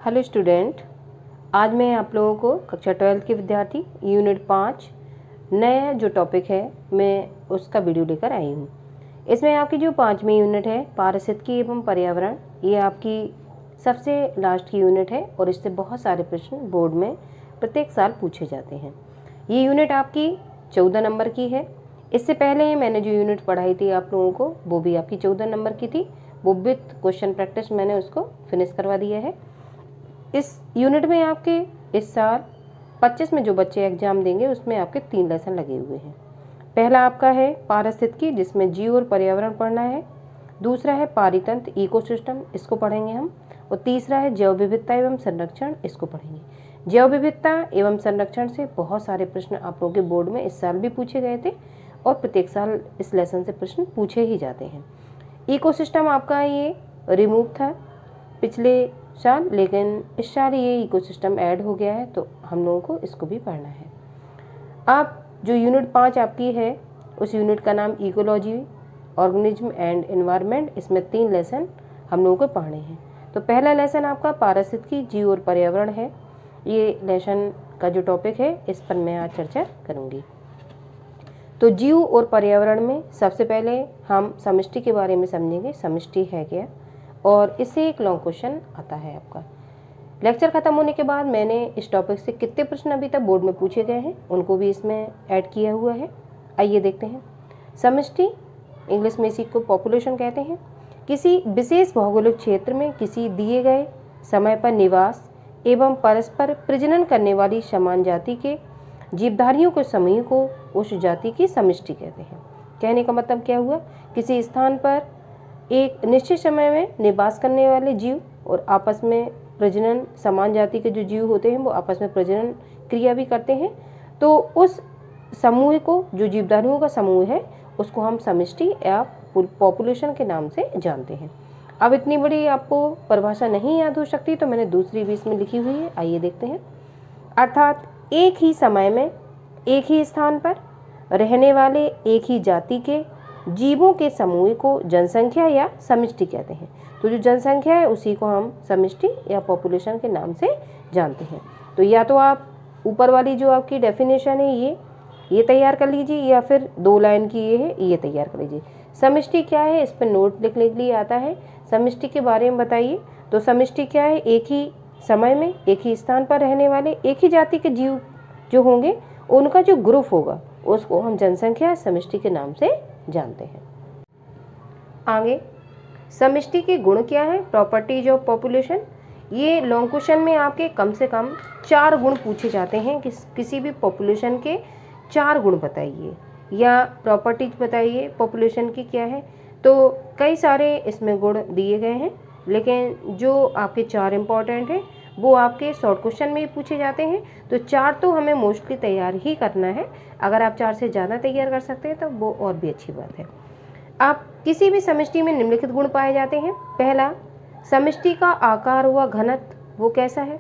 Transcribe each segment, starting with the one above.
Hello student, आज मैं आप लोगों को कक्षा 12 के विद्यार्थी यूनिट 5 नया जो टॉपिक है मैं उसका वीडियो लेकर आई हूँ। इसमें आपकी जो 5वीं यूनिट है पारिस्थितिकी एवं पर्यावरण, ये आपकी सबसे लास्ट की यूनिट है और इससे बहुत सारे प्रश्न बोर्ड में प्रत्येक साल पूछे जाते हैं। ये यूनिट आपकी 14 नंबर की है। इससे पहले मैंने जो यूनिट पढ़ाई थी आप लोगों को वो भी आपकी 14 नंबर की थी। वो विथ क्वेश्चन प्रैक्टिस मैंने उसको फिनिश करवा दिया है। इस यूनिट में आपके इस साल 25 में जो बच्चे एग्जाम देंगे उसमें आपके 3 लेसन लगे हुए हैं। पहला आपका है पारिस्थितिकी, जिसमें जीव और पर्यावरण पढ़ना है। दूसरा है पारितंत्र इकोसिस्टम, इसको पढ़ेंगे हम। और तीसरा है जैव विविधता एवं संरक्षण, इसको पढ़ेंगे। जैव विविधता एवं संरक्षण से बहुत सारे प्रश्न आप लोगों के बोर्ड में इस साल भी पूछे गए थे और प्रत्येक साल इस लेसन से प्रश्न पूछे ही जाते हैं। इकोसिस्टम आपका ये रिमूव था पिछले साल, लेकिन इस साल ये इकोसिस्टम ऐड हो गया है तो हम लोगों को इसको भी पढ़ना है। आप जो यूनिट 5 आपकी है उस यूनिट का नाम इकोलॉजी, ऑर्गेनिज्म एंड एनवायरनमेंट, इसमें 3 लेसन हम लोगों को पढ़ने हैं। तो पहला लेसन आपका पारिस्थितिकी जीव और पर्यावरण है। ये लेसन का जो टॉपिक है इस पर मैं आज चर्चा करूँगी। तो जीव और पर्यावरण में सबसे पहले हम समष्टि के बारे में समझेंगे। समष्टि है क्या, और इससे एक लॉन्ग क्वेश्चन आता है आपका। लेक्चर खत्म होने के बाद मैंने इस टॉपिक से कितने प्रश्न अभी तक बोर्ड में पूछे गए हैं उनको भी इसमें ऐड किया हुआ है। आइए देखते हैं। समष्टि, इंग्लिश में इसी को पॉपुलेशन कहते हैं, किसी विशेष भौगोलिक क्षेत्र में किसी दिए गए समय पर निवास एवं परस्पर प्रजनन करने वाली समान जाति के जीवधारियों के समूह को उस जाति की समष्टि कहते हैं। कहने का मतलब क्या हुआ, किसी स्थान पर एक निश्चित समय में निवास करने वाले जीव और आपस में प्रजनन, समान जाति के जो जीव होते हैं वो आपस में प्रजनन क्रिया भी करते हैं, तो उस समूह को, जो जीवधारियों का समूह है, उसको हम समष्टि या पॉपुलेशन के नाम से जानते हैं। अब इतनी बड़ी आपको परिभाषा नहीं याद हो सकती तो मैंने दूसरी भी इसमें लिखी हुई है, आइए देखते हैं। अर्थात एक ही समय में एक ही स्थान पर रहने वाले एक ही जाति के जीवों के समूह को जनसंख्या या समष्टि कहते हैं। तो जो जनसंख्या है उसी को हम समष्टि या पॉपुलेशन के नाम से जानते हैं। तो या तो आप ऊपर वाली जो आपकी डेफिनेशन है ये तैयार कर लीजिए, या फिर 2 लाइन की ये है ये तैयार कर लीजिए। समष्टि क्या है इस पर नोट लिखने के लिए आता है। समष्टि के बारे में बताइए। तो समष्टि क्या है, एक ही समय में एक ही स्थान पर रहने वाले एक ही जाति के जीव जो होंगे उनका जो ग्रुप होगा उसको हम जनसंख्या समष्टि के नाम से जानते हैं। आगे समष्टि के गुण क्या है, प्रॉपर्टीज ऑफ पॉपुलेशन। ये लॉन्ग क्वेश्चन में आपके कम से कम 4 गुण पूछे जाते हैं। किसी भी पॉपुलेशन के 4 गुण बताइए या प्रॉपर्टीज बताइए पॉपुलेशन की क्या है। तो कई सारे इसमें गुण दिए गए हैं, लेकिन जो आपके 4 इम्पॉर्टेंट हैं वो आपके शॉर्ट क्वेश्चन में ही पूछे जाते हैं। तो 4 तो हमें मोस्टली तैयार ही करना है। अगर आप 4 से ज़्यादा तैयार कर सकते हैं तो वो और भी अच्छी बात है। आप किसी भी समष्टि में निम्नलिखित गुण पाए जाते हैं। पहला, समष्टि का आकार व घनत्व वो कैसा है।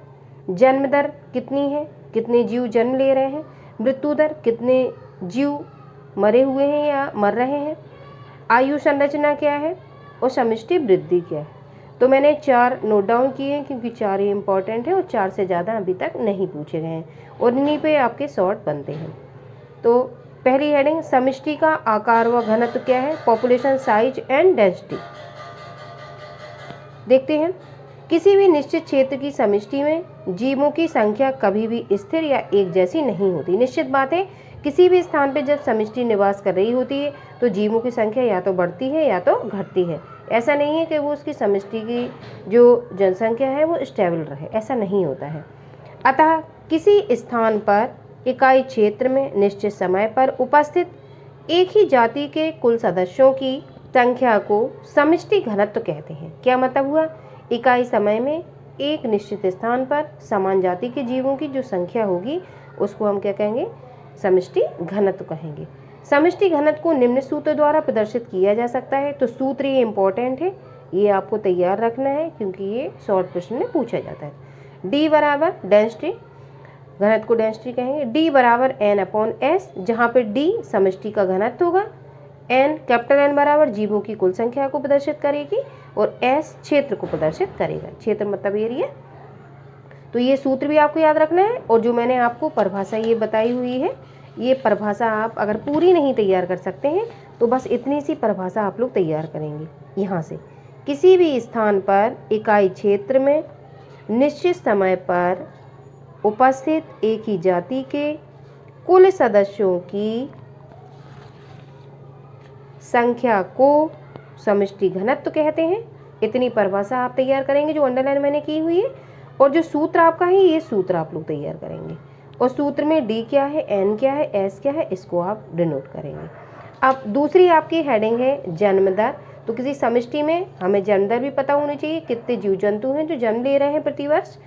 जन्म दर कितनी है, कितने जीव जन्म ले रहे हैं। मृत्यु दर, कितने जीव मरे हुए हैं या मर रहे हैं। आयु संरचना क्या है और समष्टि वृद्धि क्या है। तो मैंने 4 नोट डाउन किए हैं क्योंकि 4 ही इंपॉर्टेंट है और 4 से ज़्यादा अभी तक नहीं पूछे गए हैं और इन्हीं पे आपके शॉर्ट बनते हैं। तो पहली हेडिंग, समष्टि का आकार व घनत्व क्या है, पॉपुलेशन साइज एंड डेंसिटी। देखते हैं। किसी भी निश्चित क्षेत्र की समष्टि में जीवों की संख्या कभी भी स्थिर या एक जैसी नहीं होती। निश्चित बात है, किसी भी स्थान पर जब समष्टि निवास कर रही होती है तो जीवों की संख्या या तो बढ़ती है या तो घटती है। ऐसा नहीं है कि वो उसकी समष्टि की जो जनसंख्या है वो स्टेबल रहे, ऐसा नहीं होता है। अतः किसी स्थान पर इकाई क्षेत्र में निश्चित समय पर उपस्थित एक ही जाति के कुल सदस्यों की संख्या को समष्टि घनत्व कहते हैं। क्या मतलब हुआ, इकाई समय में एक निश्चित स्थान पर समान जाति के जीवों की जो संख्या होगी उसको हम क्या कहेंगे, समष्टि घनत्व कहेंगे। समष्टि घनत्व को निम्न सूत्र द्वारा प्रदर्शित किया जा सकता है। तो सूत्र ये इम्पोर्टेंट है, ये आपको तैयार रखना है क्योंकि ये शॉर्ट प्रश्न में पूछा जाता है। डी बराबर डेंसिटी, घनत्व को डेंसिटी कहेंगे। डी बराबर एन अपॉन एस, जहाँ पे डी समष्टि का घनत्व होगा, एन कैपिटल एन बराबर जीवों की कुल संख्या को प्रदर्शित करेगी और एस क्षेत्र को प्रदर्शित करेगा। क्षेत्र मतलब एरिया। तो ये सूत्र भी आपको याद रखना है, और जो मैंने आपको परिभाषा ये बताई हुई है, ये परिभाषा आप अगर पूरी नहीं तैयार कर सकते हैं तो बस इतनी सी परिभाषा आप लोग तैयार करेंगे। यहाँ से किसी भी स्थान पर इकाई क्षेत्र में निश्चित समय पर उपस्थित एक ही जाति के कुल सदस्यों की संख्या को समष्टि घनत्व कहते हैं। इतनी परिभाषा आप तैयार करेंगे जो अंडरलाइन मैंने की हुई है, और जो सूत्र आपका है ये सूत्र आप लोग तैयार करेंगे, और सूत्र में डी क्या है, एन क्या है, एस क्या है, इसको आप डिनोट करेंगे। अब दूसरी आपकी हेडिंग है जन्म दर। तो किसी समष्टि में हमें जन्म दर भी पता होनी चाहिए, कितने जीव जंतु हैं जो जन्म ले रहे हैं प्रतिवर्ष।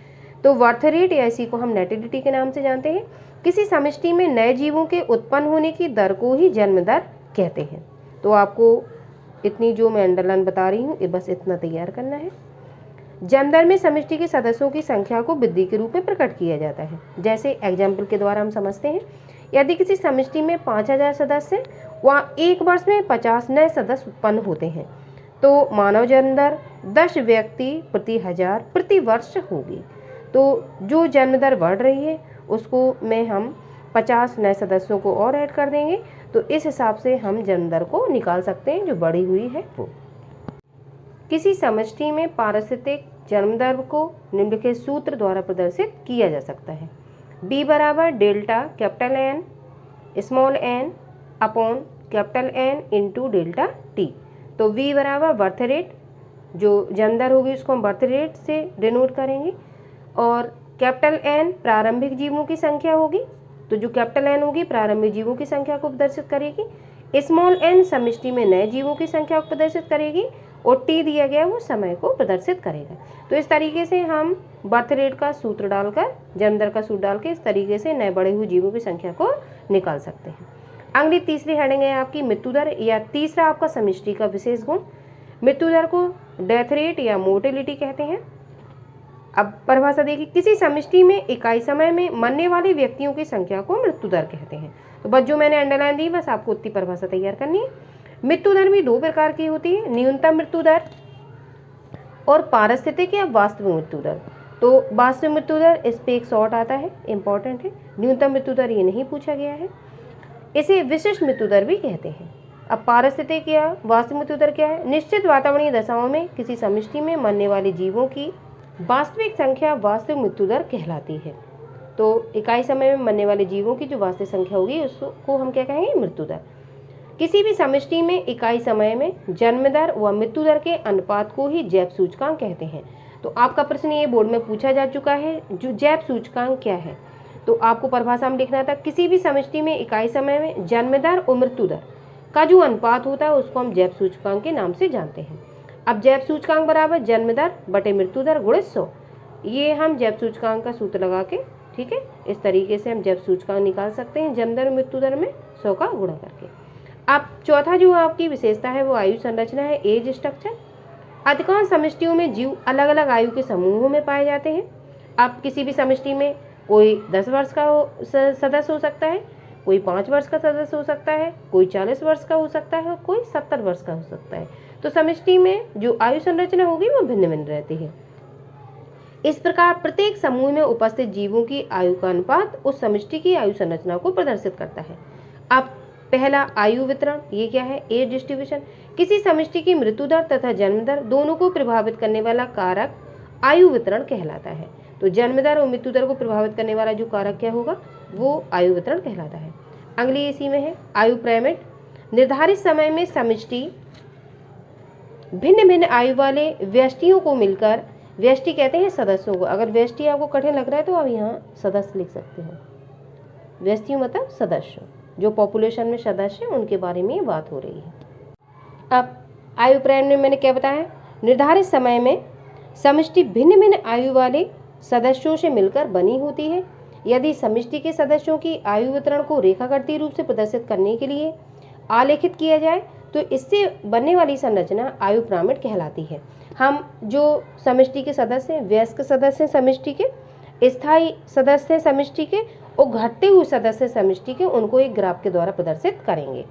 तो बर्थ रेट या इसी को हम नेटिलिटी के नाम से जानते हैं। किसी समष्टि में नए जीवों के उत्पन्न होने की दर को ही जन्म दर कहते हैं। तो आपको इतनी जो मैं अंडरलाइन बता रही हूँ ये बस इतना तैयार करना है। जन्म दर में समष्टि के सदस्यों की संख्या को वृद्धि के रूप में प्रकट किया जाता है। जैसे एग्जाम्पल के द्वारा हम समझते हैं, यदि किसी समष्टि में 5000 सदस्य वहाँ एक वर्ष में 50 नए सदस्य उत्पन्न होते हैं तो मानव जन्म दर 10 व्यक्ति प्रति 1000 प्रति वर्ष होगी। तो जो जन्म दर बढ़ रही है उसको में हम 50 नए सदस्यों को और ऐड कर देंगे, तो इस हिसाब से हम जन्म दर को निकाल सकते हैं जो बढ़ी हुई है वो। किसी समष्टि में पारिस्थितिक जन्म दर को निम्नलिखित सूत्र द्वारा प्रदर्शित किया जा सकता है। B बराबर delta capital N small n upon capital N into delta T। तो V बराबर बर्थ रेट, जो जन्म दर होगी उसको हम बर्थ रेट से डिनोट करेंगे, और कैपिटल N प्रारंभिक जीवों की संख्या होगी, तो जो कैपिटल N होगी प्रारंभिक जीवों की संख्या को प्रदर्शित करेगी। स्मॉल n समष्टि में नए जीवों की संख्या को प्रदर्शित करेगी, और T दिया गया वो समय को प्रदर्शित करेगा। तो इस तरीके से हम बर्थ रेट का सूत्र डालकर, जन्म दर का सूत्र डाल के इस तरीके से नए बड़े हुए जीवों की संख्या को निकाल सकते हैं। अगली तीसरी हेडिंग है आपकी मृत्यु दर, या तीसरा आपका समष्टि का विशेष गुण। मृत्यु दर को डेथ रेट या मोर्टेलिटी कहते हैं। अब परिभाषा देखिए, किसी समष्टि में इकाई समय में मरने वाले व्यक्तियों की संख्या को मृत्यु दर कहते हैं। तो बस जो मैंने अंडरलाइन दी बस आपको उतनी परिभाषा तैयार करनी है। मृत्यु दर भी दो प्रकार की होती है, न्यूनतम मृत्यु दर और पारिस्थितिक या वास्तविक मृत्यु दर। तो वास्तविक मृत्यु दर इस पे एक शॉर्ट आता है, इंपॉर्टेंट है। न्यूनतम मृत्यु दर ये नहीं पूछा गया है, इसे विशिष्ट मृत्यु दर भी कहते हैं। अब पारिस्थितिक या वास्तविक मृत्यु दर क्या है? निश्चित वातावरणीय दशाओं में किसी समष्टि में मरने वाले जीवों की वास्तविक संख्या वास्तविक मृत्यु दर कहलाती है। तो इकाई समय में मरने वाले जीवों की जो वास्तविक संख्या होगी उसको हम क्या कहेंगे? मृत्यु दर। किसी भी समष्टि में इकाई समय में जन्म दर व मृत्यु दर के अनुपात को ही जैव सूचकांक कहते हैं। तो आपका प्रश्न ये बोर्ड में पूछा जा चुका है, जो जैव सूचकांक क्या है? तो आपको परिभाषा में लिखना था, किसी भी समष्टि में इकाई समय में जन्म दर और मृत्यु दर का जो अनुपात होता है उसको हम जैव सूचकांक के नाम से जानते हैं। अब जैव सूचकांक बराबर जन्म दर बटे मृत्यु दर गुणित 100, ये हम जैव सूचकांक का सूत्र लगा के, ठीक है, इस तरीके से हम जैव सूचकांक निकाल सकते हैं जन्म दर और मृत्यु दर में 100 का गुणा करके। अब चौथा जो आपकी विशेषता है वो आयु संरचना है, एज स्ट्रक्चर। अधिकांश समष्टियों में जीव अलग अलग आयु के समूहों में पाए जाते हैं। अब किसी भी समष्टि में कोई 10 वर्ष का सदस्य हो सकता है, कोई 5 वर्ष का सदस्य हो सकता है, कोई 40 वर्ष का हो सकता है, कोई 70 वर्ष का हो सकता है। तो समष्टि में जो आयु संरचना होगी वो भिन्न भिन्न रहती है। इस प्रकार प्रत्येक समूह में उपस्थित जीवों की आयु का अनुपात उस समष्टि की आयु संरचना को प्रदर्शित करता है। अब पहला आयु वितरण, ये क्या है? As distribution. किसी समष्टि की मृत्यु दर तथा जन्म दर दोनों को प्रभावित करने वाला कारक आयु वितरण कहलाता है। तो जन्म दर और मृत्यु दर को प्रभावित करने वाला जो कारक क्या होगा वो आयु वितरण कहलाता है। अगली इसी में है आयु पिरामिड। निर्धारित समय में समष्टि भिन्न भिन्न आयु वाले व्यष्टियों को मिलकर, व्यष्टि कहते हैं सदस्यों को। अगर व्यष्टि आपको कठिन लग रहा है तो आप यहाँ सदस्य लिख सकते हो। व्यष्टि मतलब सदस्य, जो पॉपुलेशन में सदस्य हैं उनके बारे में बात हो रही है। अब आयु पिरामिड में मैंने क्या बताया? निर्धारित समय में समष्टि भिन्न भिन्न आयु वाले सदस्यों से मिलकर बनी होती है। यदि समष्टि के सदस्यों की आयु वितरण को रेखाकृतीय रूप से प्रदर्शित करने के लिए आलेखित किया जाए तो इससे बनने वाली संरचना आयु पिरामिड कहलाती है। हम जो समष्टि के सदस्य हैं, वयस्क सदस्य समष्टि के, स्थायी सदस्य समष्टि के और घटते हुए सदस्य समष्टि के, उनको एक ग्राफ के द्वारा प्रदर्शित करेंगे।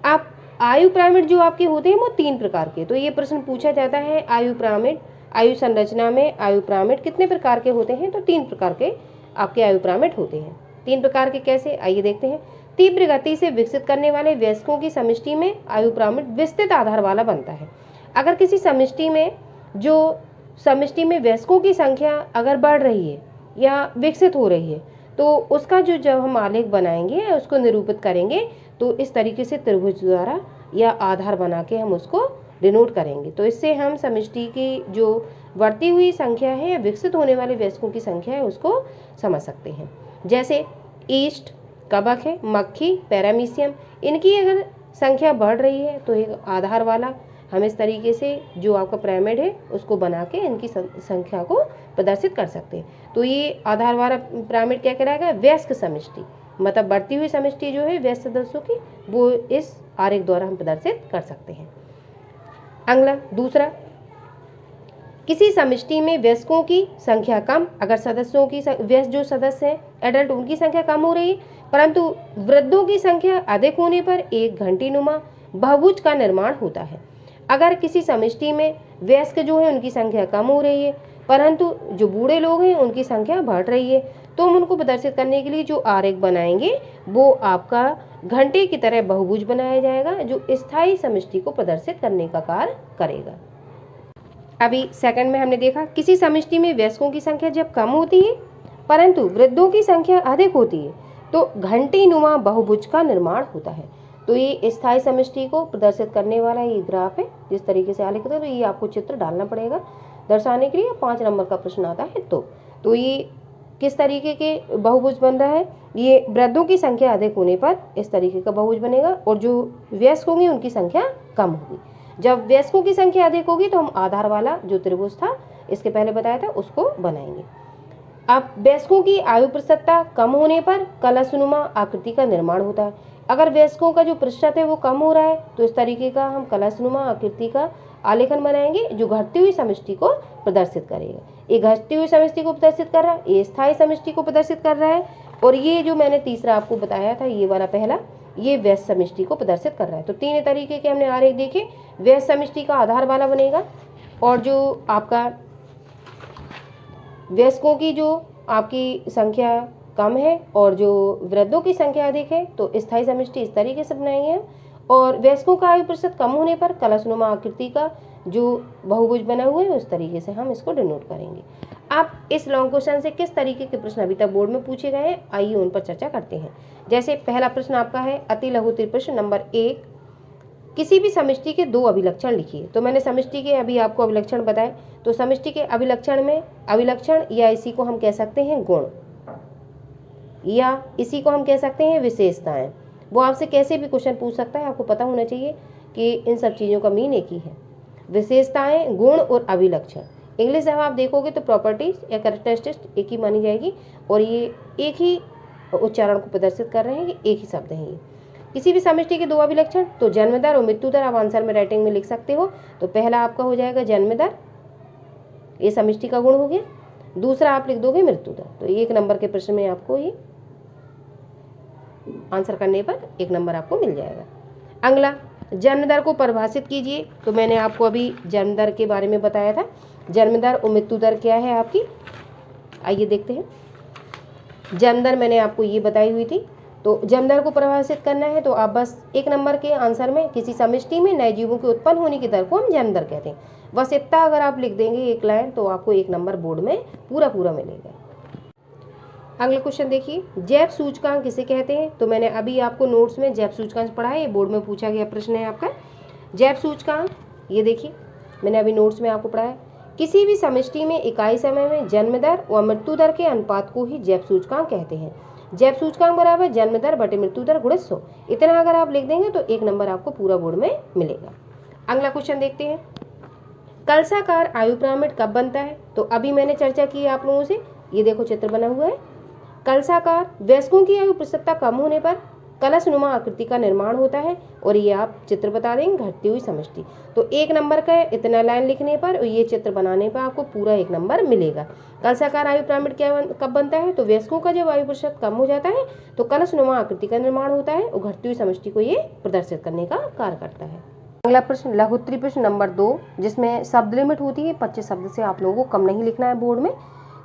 अब आयु पिरामिड जो आपके होते हैं वो 3 प्रकार के। तो ये प्रश्न पूछा जाता है आयु पिरामिड आयु संरचना में आयु पिरामिड कितने प्रकार के होते हैं? तो 3 प्रकार के आपके आयु पिरामिड होते हैं। 3 प्रकार के कैसे? आइए देखते हैं। तीव्र गति से विकसित करने वाले वयस्कों की समष्टि में आयु पिरामिड विस्तृत आधार वाला बनता है। अगर किसी समष्टि में वयस्कों की संख्या अगर बढ़ रही है या विकसित हो रही है तो उसका जो जब हम आलेख बनाएंगे उसको निरूपित करेंगे तो इस तरीके से त्रिभुज द्वारा या आधार बना के हम उसको डिनोट करेंगे। तो इससे हम समष्टि की जो बढ़ती हुई संख्या है या विकसित होने वाले वयस्कों की संख्या है उसको समझ सकते हैं। जैसे ईस्ट, कवक है, मक्खी, पैरामीशियम, इनकी अगर संख्या बढ़ रही है तो एक आधार वाला हम इस तरीके से जो आपका पिरामिड है उसको बना के इनकी संख्या को प्रदर्शित कर सकते हैं। तो ये आधार वाला पिरामिड क्या कहलाएगा? वयस्क समष्टि, मतलब बढ़ती हुई समष्टि जो है वयस्क सदस्यों की, वो इस आरेख द्वारा हम प्रदर्शित कर सकते हैं। अगला दूसरा, किसी समष्टि में वयस्कों की संख्या कम, अगर सदस्यों की वयस्क जो सदस्य हैं एडल्ट उनकी संख्या कम हो रही है परंतु वृद्धों की संख्या अधिक होने पर एक घंटीनुमा बहुभुज का निर्माण होता है। अगर किसी समष्टि में वयस्क जो है उनकी संख्या कम हो रही है परंतु जो बूढ़े लोग हैं उनकी संख्या बढ़ रही है तो हम उनको प्रदर्शित करने के लिए जो आरेख बनाएंगे वो आपका घंटे की तरह बहुभुज बनाया जाएगा जो स्थायी समष्टि को प्रदर्शित करने का कार्य करेगा। अभी सेकंड में हमने देखा किसी समष्टि में वयस्कों की संख्या जब कम होती है परंतु वृद्धों की संख्या अधिक होती है तो घंटीनुमा बहुभुज का निर्माण होता है। तो ये स्थायी समष्टि को प्रदर्शित करने वाला ये ग्राफ है जिस तरीके से आलेखित है। तो ये आपको चित्र डालना पड़ेगा दर्शाने के लिए, 5 नंबर का प्रश्न आता है। तो ये किस तरीके के बहुभुज बन रहा है? ये वृद्धों की संख्या अधिक होने पर इस तरीके का बहुभुज बनेगा और जो वयस्क होंगे उनकी संख्या कम होगी। जब वयस्कों की संख्या अधिक होगी तो हम आधार वाला जो त्रिभुज था इसके पहले बताया था उसको बनाएंगे। अब वयस्कों की आयु प्रतिशतता कम होने पर कलशनुमा आकृति का निर्माण होता है। अगर वयस्कों का जो प्रतिशत है वो कम हो रहा है तो इस तरीके का हम कलशनुमा आकृति का आलेखन बनाएंगे जो घटती हुई समष्टि को प्रदर्शित करेगा। ये घटती हुई समष्टि को प्रदर्शित कर रहा है, ये स्थायी समष्टि को प्रदर्शित कर रहा है और ये जो मैंने तीसरा आपको बताया था ये वाला पहला, ये व्यस्त समष्टि को प्रदर्शित कर रहा है। तो 3 तरीके के हमने आरेख देखे। व्यस्त समष्टि का आधार वाला बनेगा और जो आपका वयस्कों की जो आपकी संख्या कम है और जो वृद्धों की संख्या अधिक है तो स्थायी समष्टि इस तरीके से बनाएंगे। और वयस्कों का आयु प्रतिशत कम होने पर कलशनुमा आकृति का जो बहुभुज बना हुआ है उस तरीके से हम इसको डिनोट करेंगे। आप इस लॉन्ग क्वेश्चन से किस तरीके के प्रश्न अभी तक बोर्ड में पूछे गए हैं आइए उन पर चर्चा करते हैं। जैसे पहला प्रश्न आपका है अति लघु प्रश्न नंबर 1, किसी भी समष्टि के 2 अभिलक्षण लिखिए। तो मैंने समष्टि के अभी आपको अभिलक्षण बताए। तो समष्टि के अभिलक्षण में अभिलक्षण या इसी को हम कह सकते हैं गुण या इसी को हम कह सकते हैं विशेषताएं। वो आपसे कैसे भी क्वेश्चन पूछ सकता है, आपको पता होना चाहिए कि इन सब चीज़ों का मीन एक ही है। विशेषताएं, गुण और अभिलक्षण। इंग्लिश जब आप देखोगे तो प्रॉपर्टीज या कैरेक्टरिस्टिक्स एक ही मानी जाएगी और ये एक ही उच्चारण को प्रदर्शित कर रहे हैं कि एक ही शब्द है ये। किसी भी समष्टि के 2 अभिलक्षण, तो जन्म दर और मृत्यु दर आप आंसर में राइटिंग में लिख सकते हो। तो पहला आपका हो जाएगा जन्म दर, ये समष्टि का गुण हो गया। दूसरा आप लिख दोगे मृत्यु दर। तो 1 नंबर के प्रश्न में आपको ये आंसर करने पर 1 नंबर आपको मिल जाएगा। अगला जन्म दर को परिभाषित कीजिए। तो मैंने आपको अभी जन्म दर के बारे में बताया था। जन्म दर और मृत्यु दर क्या है आपकी, आइए देखते हैं। जन्म दर मैंने आपको ये बताई हुई थी। तो जन्म दर को परिभाषित करना है तो आप बस 1 नंबर के आंसर में किसी समष्टि में नए जीवों के उत्पन्न होने की दर को हम जन्म दर कहते हैं। बस इतना अगर आप लिख देंगे 1 लाइन तो आपको 1 नंबर बोर्ड में पूरा मिलेगा। अगला क्वेश्चन देखिए, जैव सूचकांक किसे कहते हैं। तो मैंने अभी आपको नोट्स में जैव सूचकांक पढ़ा है, ये बोर्ड में पूछा गया प्रश्न है आपका। जैव सूचकांक ये देखिए मैंने अभी नोट्स में आपको पढ़ा है, किसी भी समष्टि में इकाई समय में जन्म दर और मृत्यु दर के अनुपात को ही जैव सूचकांक कहते हैं। जैव सूचकांक बराबर जन्म दर बटे मृत्यु दर गुणित 100। इतना अगर आप लिख देंगे तो 1 नंबर आपको पूरा बोर्ड में मिलेगा। अगला क्वेश्चन देखते हैं, कलसाकार आयु पिरामिड कब बनता है। तो अभी मैंने चर्चा की है आप लोगों से, ये देखो चित्र बना हुआ है। कलसाकार वयस्कों की आयु प्रतिशतता कम होने पर कलशनुमा आकृति का निर्माण होता है और ये आप चित्र बता देंगे घटती हुई समष्टि। तो 1 नंबर का इतना लाइन लिखने पर और ये चित्र बनाने पर आपको पूरा 1 नंबर मिलेगा। कलसाकार आयु पिरामिड कब बनता है, तो वयस्कों का जब आयु प्रतिशत कम हो जाता है तो कलशनुमा आकृति का निर्माण होता है और घटती हुई समष्टि को ये प्रदर्शित करने का कार्य करता है। अगला प्रश्न लघु उत्तरी प्रश्न नंबर 2, जिसमें शब्द लिमिट होती है 25 शब्द से आप लोगों को कम नहीं लिखना है बोर्ड में।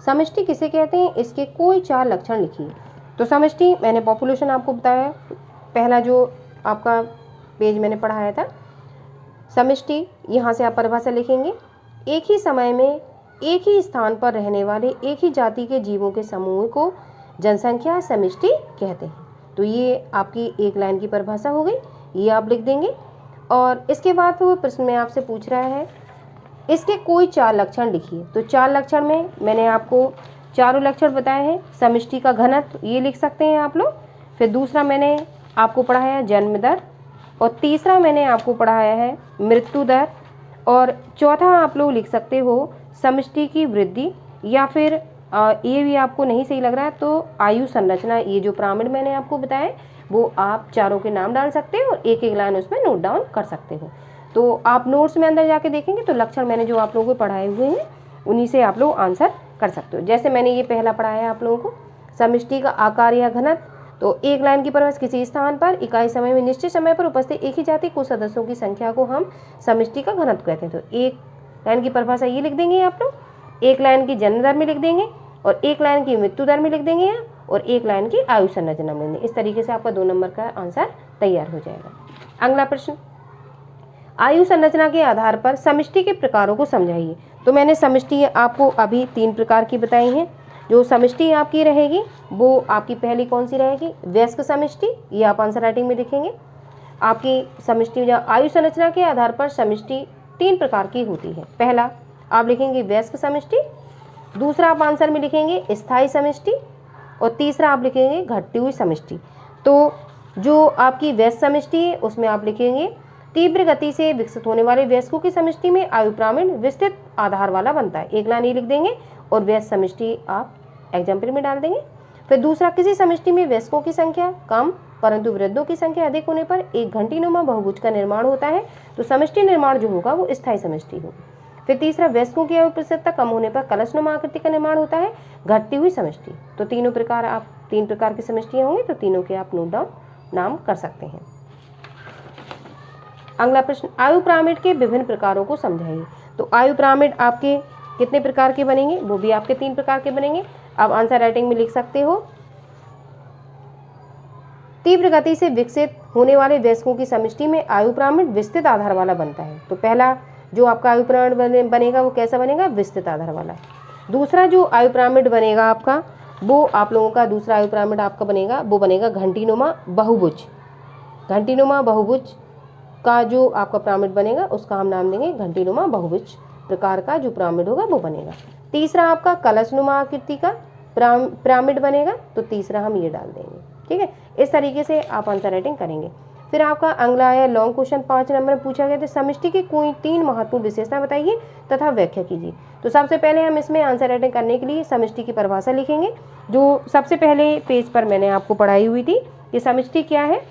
समष्टि किसे कहते हैं, इसके कोई 4 लक्षण लिखिए। तो समष्टि मैंने पॉपुलेशन आपको बताया, पहला जो आपका पेज मैंने पढ़ाया था। समष्टि यहाँ से आप परिभाषा लिखेंगे, एक ही समय में एक ही स्थान पर रहने वाले एक ही जाति के जीवों के समूह को जनसंख्या समष्टि कहते हैं। तो ये आपकी एक लाइन की परिभाषा हो गई, ये आप लिख देंगे। और इसके बाद वो प्रश्न में आपसे पूछ रहा है इसके कोई 4 लक्षण लिखिए। तो 4 लक्षण में मैंने आपको चारों लक्षण बताए हैं। समष्टि का घनत्व ये लिख सकते हैं आप लोग, फिर दूसरा मैंने आपको पढ़ाया जन्म दर, और तीसरा मैंने आपको पढ़ाया है मृत्यु दर, और चौथा आप लोग लिख सकते हो समष्टि की वृद्धि, या फिर ये भी आपको नहीं सही लग रहा है तो आयु संरचना। ये जो पिरामिड मैंने आपको बताया वो आप चारों के नाम डाल सकते हो और एक एक लाइन उसमें नोट डाउन कर सकते हो। तो आप नोट्स में अंदर जाके देखेंगे तो लक्षण मैंने जो आप लोगों को पढ़ाए हुए हैं उन्हीं से आप लोग आंसर कर सकते हो। जैसे मैंने ये पहला पढ़ाया है आप लोगों को, समष्टि का आकार या घनत्व। तो एक लाइन की परिभाषा, किसी स्थान पर इकाई समय में निश्चित समय पर उपस्थित एक ही जाति कुछ सदस्यों की संख्या को हम समष्टि का घनत्व कहते हैं। तो एक लाइन की परिभाषा ये लिख देंगे आप लोग, एक लाइन की जन्म दर में लिख देंगे, और एक लाइन की मृत्यु दर में लिख देंगे, और एक लाइन की आयु संरचना में लिख देंगे। इस तरीके से आपका 2 नंबर का आंसर तैयार हो जाएगा। अगला प्रश्न, आयु संरचना के आधार पर समष्टि के प्रकारों को समझाइए। तो मैंने समष्टि आपको अभी 3 प्रकार की बताई हैं। जो समष्टि आपकी रहेगी वो आपकी पहली कौन सी रहेगी, वयस्क समष्टि, ये आप आंसर राइटिंग में लिखेंगे। आपकी समष्टि या आयु संरचना के आधार पर समष्टि 3 प्रकार की होती है। पहला आप लिखेंगे वयस्क समष्टि, दूसरा आप आंसर में लिखेंगे स्थायी समष्टि, और तीसरा आप लिखेंगे घटती हुई समष्टि। तो जो आपकी वयस्क समष्टि है उसमें आप लिखेंगे तीव्र गति से विकसित होने वाले वयस्कों की समष्टि में आयु पिरामिड विस्तृत आधार वाला बनता है। एक लाइन ये लिख देंगे और वयस्क समष्टि आप एग्जाम्पल में डाल देंगे। फिर दूसरा, किसी समष्टि में वयस्कों की संख्या कम परंतु वृद्धों की संख्या अधिक होने पर एक घंटीनुमा बहुभुज का निर्माण होता है। तो समष्टि निर्माण जो होगा वो स्थायी समष्टि होगी। फिर तीसरा, वयस्कों की आयु प्रतिशतता कम होने पर कलशनुमा आकृति का निर्माण होता है, घटती हुई समष्टि। तो तीनों प्रकार आप 3 प्रकार की समष्टियां होंगी, तो तीनों के आप नोट डाउन नाम कर सकते हैं। अगला प्रश्न, आयु पिरामिड के विभिन्न प्रकारों को समझाइए। तो आयु पिरामिड आपके कितने प्रकार के बनेंगे, वो भी आपके 3 प्रकार के बनेंगे। आप आंसर राइटिंग में लिख सकते हो, तीव्र गति से विकसित होने वाले वयस्कों की समष्टि में आयु पिरामिड विस्तृत आधार वाला बनता है। तो पहला जो आपका आयु पिरामिड बनेगा वो कैसा बनेगा, विस्तृत आधार वाला। दूसरा जो आयु पिरामिड बनेगा आपका, वो आप लोगों का दूसरा आयु पिरामिड आपका बनेगा वो बनेगा घंटीनुमा बहुभुज। घंटीनुमा बहुभुज का जो आपका पिरामिड बनेगा उसका हम नाम देंगे घंटीनुमा बहुभुज प्रकार का जो पिरामिड होगा वो बनेगा। तीसरा आपका कलशनुमा आकृति का पिरामिड बनेगा, तो तीसरा हम ये डाल देंगे। ठीक है, इस तरीके से आप आंसर राइटिंग करेंगे। फिर आपका अगला आया लॉन्ग क्वेश्चन 5 नंबर में पूछा गया था, समष्टि की कोई 3 महत्वपूर्ण विशेषता बताइए तथा व्याख्या कीजिए। तो सबसे पहले हम इसमें आंसर राइटिंग करने के लिए समष्टि की परिभाषा लिखेंगे, जो सबसे पहले पेज पर मैंने आपको पढ़ाई हुई थी कि समष्टि क्या है।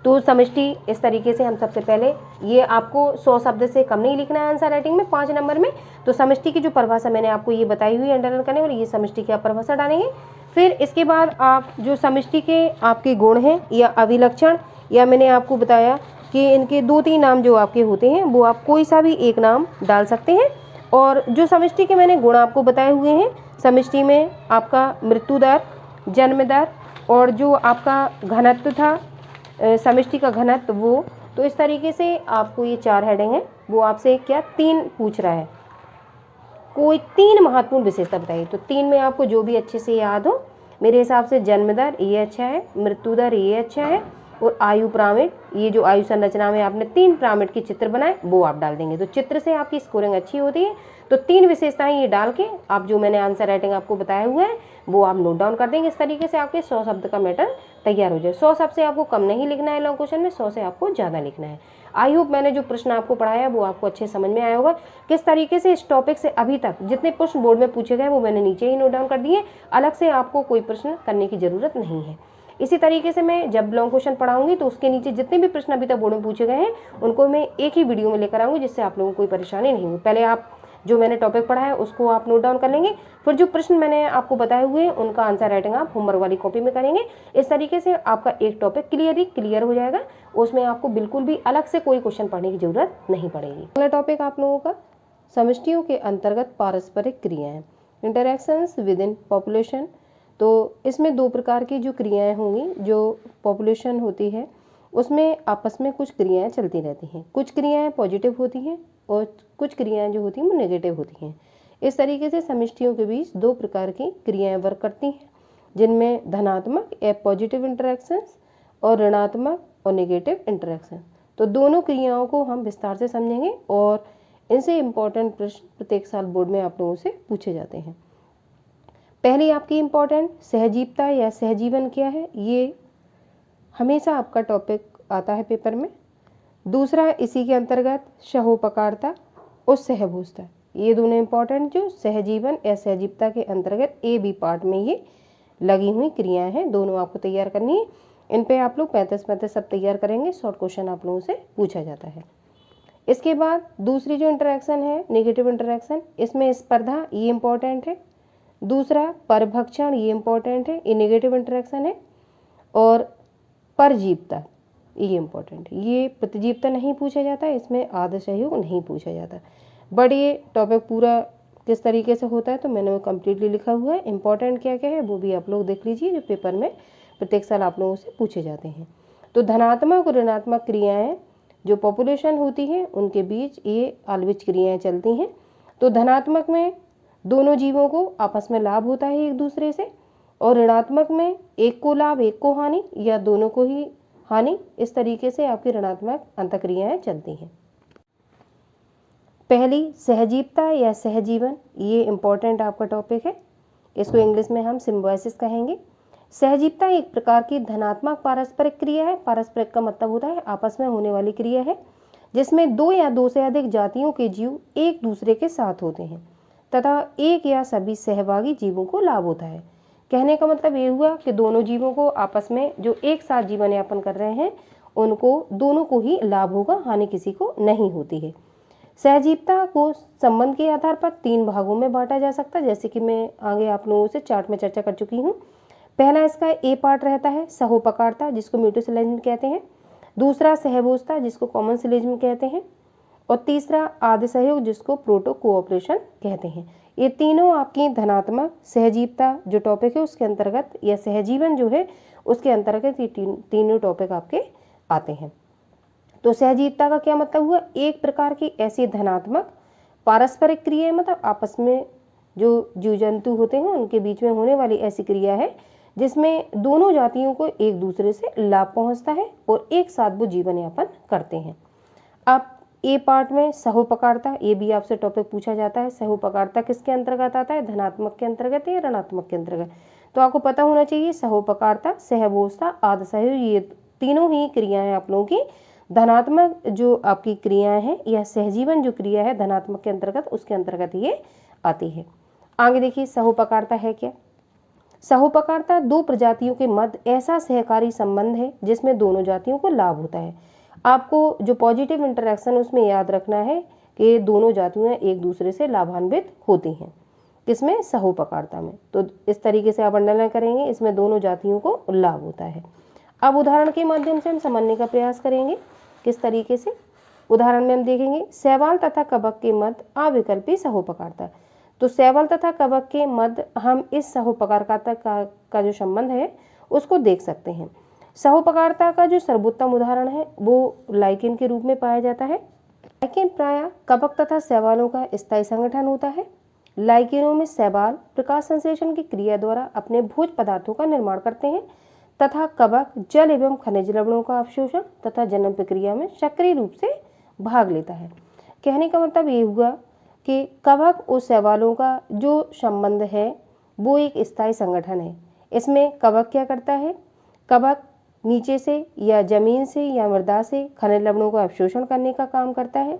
तो समष्टि इस तरीके से हम सबसे पहले, ये आपको 100 शब्द से कम नहीं लिखना है आंसर राइटिंग में 5 नंबर में। तो समष्टि की जो परिभाषा मैंने आपको ये बताई हुई है अंडरलाइन करने, और ये समष्टि की आप परिभाषा डालेंगे। फिर इसके बाद आप जो समष्टि के आपके गुण हैं या अभिलक्षण, या मैंने आपको बताया कि इनके 2-3 नाम जो आपके होते हैं वो आप कोई सा भी एक नाम डाल सकते हैं। और जो समष्टि के मैंने गुण आपको बताए हुए हैं, समष्टि में आपका मृत्यु दर, जन्म दर, और जो आपका घनत्व था समष्टि का घनत्व वो। तो इस तरीके से आपको ये 4 हेडिंग है, वो आपसे क्या 3 पूछ रहा है, कोई 3 महत्वपूर्ण विशेषता बताइए। तो 3 में आपको जो भी अच्छे से याद हो, मेरे हिसाब से जन्म दर ये अच्छा है, मृत्यु दर ये अच्छा है, और आयु पिरामिड, ये जो आयु संरचना में आपने 3 पिरामिड के चित्र बनाए वो आप डाल देंगे। तो चित्र से आपकी स्कोरिंग अच्छी होती है। तो 3 विशेषताएं ये डाल के आप जो मैंने आंसर राइटिंग आपको बताया हुआ है वो आप नोट डाउन कर देंगे। इस तरीके से आपके 100 शब्द का मैटर तैयार हो जाए। 100 शब्द से आपको कम नहीं लिखना है लॉन्ग क्वेश्चन में, 100 से आपको ज़्यादा लिखना है। आई होप मैंने जो प्रश्न आपको पढ़ाया वो आपको अच्छे समझ में आया होगा। किस तरीके से इस टॉपिक से अभी तक जितने प्रश्न बोर्ड में पूछे गए वो मैंने नीचे ही नोट डाउन कर दिए, अलग से आपको कोई प्रश्न करने की ज़रूरत नहीं है। इसी तरीके से मैं जब लॉन्ग क्वेश्चन पढ़ाऊंगी तो उसके नीचे जितने भी प्रश्न अभी तक बोर्ड में पूछे गए हैं उनको मैं एक ही वीडियो में लेकर आऊँगी, जिससे आप लोगों को कोई परेशानी नहीं होगी। पहले आप जो मैंने टॉपिक पढ़ा है उसको आप नोट डाउन कर लेंगे। फिर जो प्रश्न मैंने आपको बताए हुए हैं उनका आंसर राइटिंग आप होमवर्क वाली कॉपी में करेंगे। इस तरीके से आपका एक टॉपिक क्लियर हो जाएगा, उसमें आपको बिल्कुल भी अलग से कोई क्वेश्चन पढ़ने की जरूरत नहीं पड़ेगी। अगला टॉपिक आप लोगों का समष्टियों के अंतर्गत पारस्परिक क्रियाएं, इंटरैक्शंस विद इन पॉपुलेशन। तो इसमें दो प्रकार की जो क्रियाएं होंगी, जो पॉपुलेशन होती है उसमें आपस में कुछ क्रियाएं चलती रहती हैं। कुछ क्रियाएं पॉजिटिव होती हैं और कुछ क्रियाएं जो होती हैं वो नेगेटिव होती हैं। इस तरीके से समष्टियों के बीच दो प्रकार की क्रियाएं वर्क करती हैं, जिनमें धनात्मक या पॉजिटिव इंटरैक्शंस और ऋणात्मक और नेगेटिव इंटरैक्शन। तो दोनों क्रियाओं को हम विस्तार से समझेंगे और इनसे इम्पोर्टेंट प्रश्न प्रत्येक साल बोर्ड में आप लोगों से पूछे जाते हैं। पहली आपकी इम्पोर्टेंट सहजीवता या सहजीवन क्या है, ये हमेशा आपका टॉपिक आता है पेपर में। दूसरा इसी के अंतर्गत सहोपकारता और सहभोजता, ये दोनों इम्पोर्टेंट जो सहजीवन या सहजीवता के अंतर्गत ए बी पार्ट में ये लगी हुई क्रियाएं हैं, दोनों आपको तैयार करनी है। इन पे आप लोग 35 सब तैयार करेंगे, शॉर्ट क्वेश्चन आप लोगों से पूछा जाता है। इसके बाद दूसरी जो इंटरैक्शन है नेगेटिव इंटरैक्शन, इसमें स्पर्धा ये इम्पोर्टेंट है। दूसरा परभक्षण ये इम्पोर्टेंट है, ये नेगेटिव इंटरैक्शन है। और परजीवता ये इम्पोर्टेंट है, ये प्रतिजीवता नहीं पूछा जाता, इसमें आदर्श सहयोग नहीं पूछा जाता। बट ये टॉपिक पूरा किस तरीके से होता है तो मैंने वो कम्प्लीटली लिखा हुआ है। इंपॉर्टेंट क्या क्या है वो भी आप लोग देख लीजिए, जो पेपर में प्रत्येक साल आप लोगों से पूछे जाते हैं। तो धनात्मक और ऋणात्मक क्रियाएं जो पॉपुलेशन होती है उनके बीच ये आलविच क्रियाएं चलती हैं। तो धनात्मक में दोनों जीवों को आपस में लाभ होता है एक दूसरे से, और ऋणात्मक में एक को लाभ एक को हानि या दोनों को ही हानि। इस तरीके से आपकी ऋणात्मक अंतःक्रियाएं चलती हैं। पहली सहजीवता या सहजीवन, ये इम्पोर्टेंट आपका टॉपिक है, इसको इंग्लिश में हम सिम्बायोसिस कहेंगे। सहजीवता एक प्रकार की धनात्मक पारस्परिक क्रिया है। पारस्परिक का मतलब होता है आपस में होने वाली क्रिया है, जिसमें दो या दो से अधिक जातियों के जीव एक दूसरे के साथ होते हैं तथा एक या सभी सहभागी जीवों को लाभ होता है। कहने का मतलब ये हुआ कि दोनों जीवों को आपस में जो एक साथ जीवन यापन कर रहे हैं उनको दोनों को ही लाभ होगा, हानि किसी को नहीं होती है। सहजीवता को संबंध के आधार पर तीन भागों में बांटा जा सकता है, जैसे कि मैं आगे आप लोगों से चार्ट में चर्चा कर चुकी हूँ। पहला इसका ए पार्ट रहता है सहोपकारता, जिसको म्यूटोसिलेजम कहते हैं। दूसरा सहभोजता, जिसको कॉमन सिलेजम कहते हैं। और तीसरा आदि सहयोग, जिसको प्रोटो कोऑपरेशन कहते हैं। ये तीनों आपकी धनात्मक सहजीवता जो टॉपिक है उसके अंतर्गत, या सहजीवन जो है उसके अंतर्गत ये तीनों टॉपिक आपके आते हैं। तो सहजीवता का क्या मतलब हुआ, एक प्रकार की ऐसी धनात्मक पारस्परिक क्रिया, मतलब आपस में जो जीव जंतु होते हैं उनके बीच में होने वाली ऐसी क्रिया है जिसमें दोनों जातियों को एक दूसरे से लाभ पहुंचता है और एक साथ वो जीवन यापन करते हैं। अब ए पार्ट में सहोपकारता, ये भी आपसे टॉपिक पूछा जाता है। सहोपकारता किसके अंतर्गत आता है, धनात्मक के अंतर्गत या ऋणात्मक के अंतर्गत। तो आपको पता होना चाहिए सहोपकारता, सहभोजता, आदि सहयोग, ये तीनों ही क्रियाएं आप लोगों की धनात्मक जो आपकी क्रियाएं हैं या सहजीवन जो क्रिया है धनात्मक के अंतर्गत, उसके अंतर्गत ये आती है। आगे देखिए सहोपकारता है क्या। सहोपकारता दो प्रजातियों के मध्य ऐसा सहकारी संबंध है जिसमें दोनों जातियों को लाभ होता है। आपको जो पॉजिटिव इंटरैक्शन उसमें याद रखना है कि दोनों जातियां एक दूसरे से लाभान्वित होती हैं, किसमें, सहोपकारता में। तो इस तरीके से आप अंडरलाइन करेंगे, इसमें दोनों जातियों को लाभ होता है। अब उदाहरण के माध्यम से हम समझने का प्रयास करेंगे किस तरीके से। उदाहरण में हम देखेंगे शैवाल तथा कवक के मध्य अविकल्पी सहोपकारता। तो शैवाल तथा कवक के मध्य हम इस सहोपकारता का जो संबंध है उसको देख सकते हैं। सहोपकारता का जो सर्वोत्तम उदाहरण है वो लाइकेन के रूप में पाया जाता है। लाइकेन प्रायः कवक तथा शैवालों का स्थायी संगठन होता है। लाइकेनों में शैवाल प्रकाश संश्लेषण की क्रिया द्वारा अपने भोज पदार्थों का निर्माण करते हैं तथा कवक जल एवं खनिज लवणों का अवशोषण तथा जनन प्रक्रिया में सक्रिय रूप से भाग लेता है। कहने का मतलब ये हुआ कि कवक और शैवालों का जो संबंध है वो एक स्थायी संगठन है। इसमें कवक क्या करता है, कवक नीचे से या जमीन से या मृदा से खनिज लवणों का अवशोषण करने का काम करता है,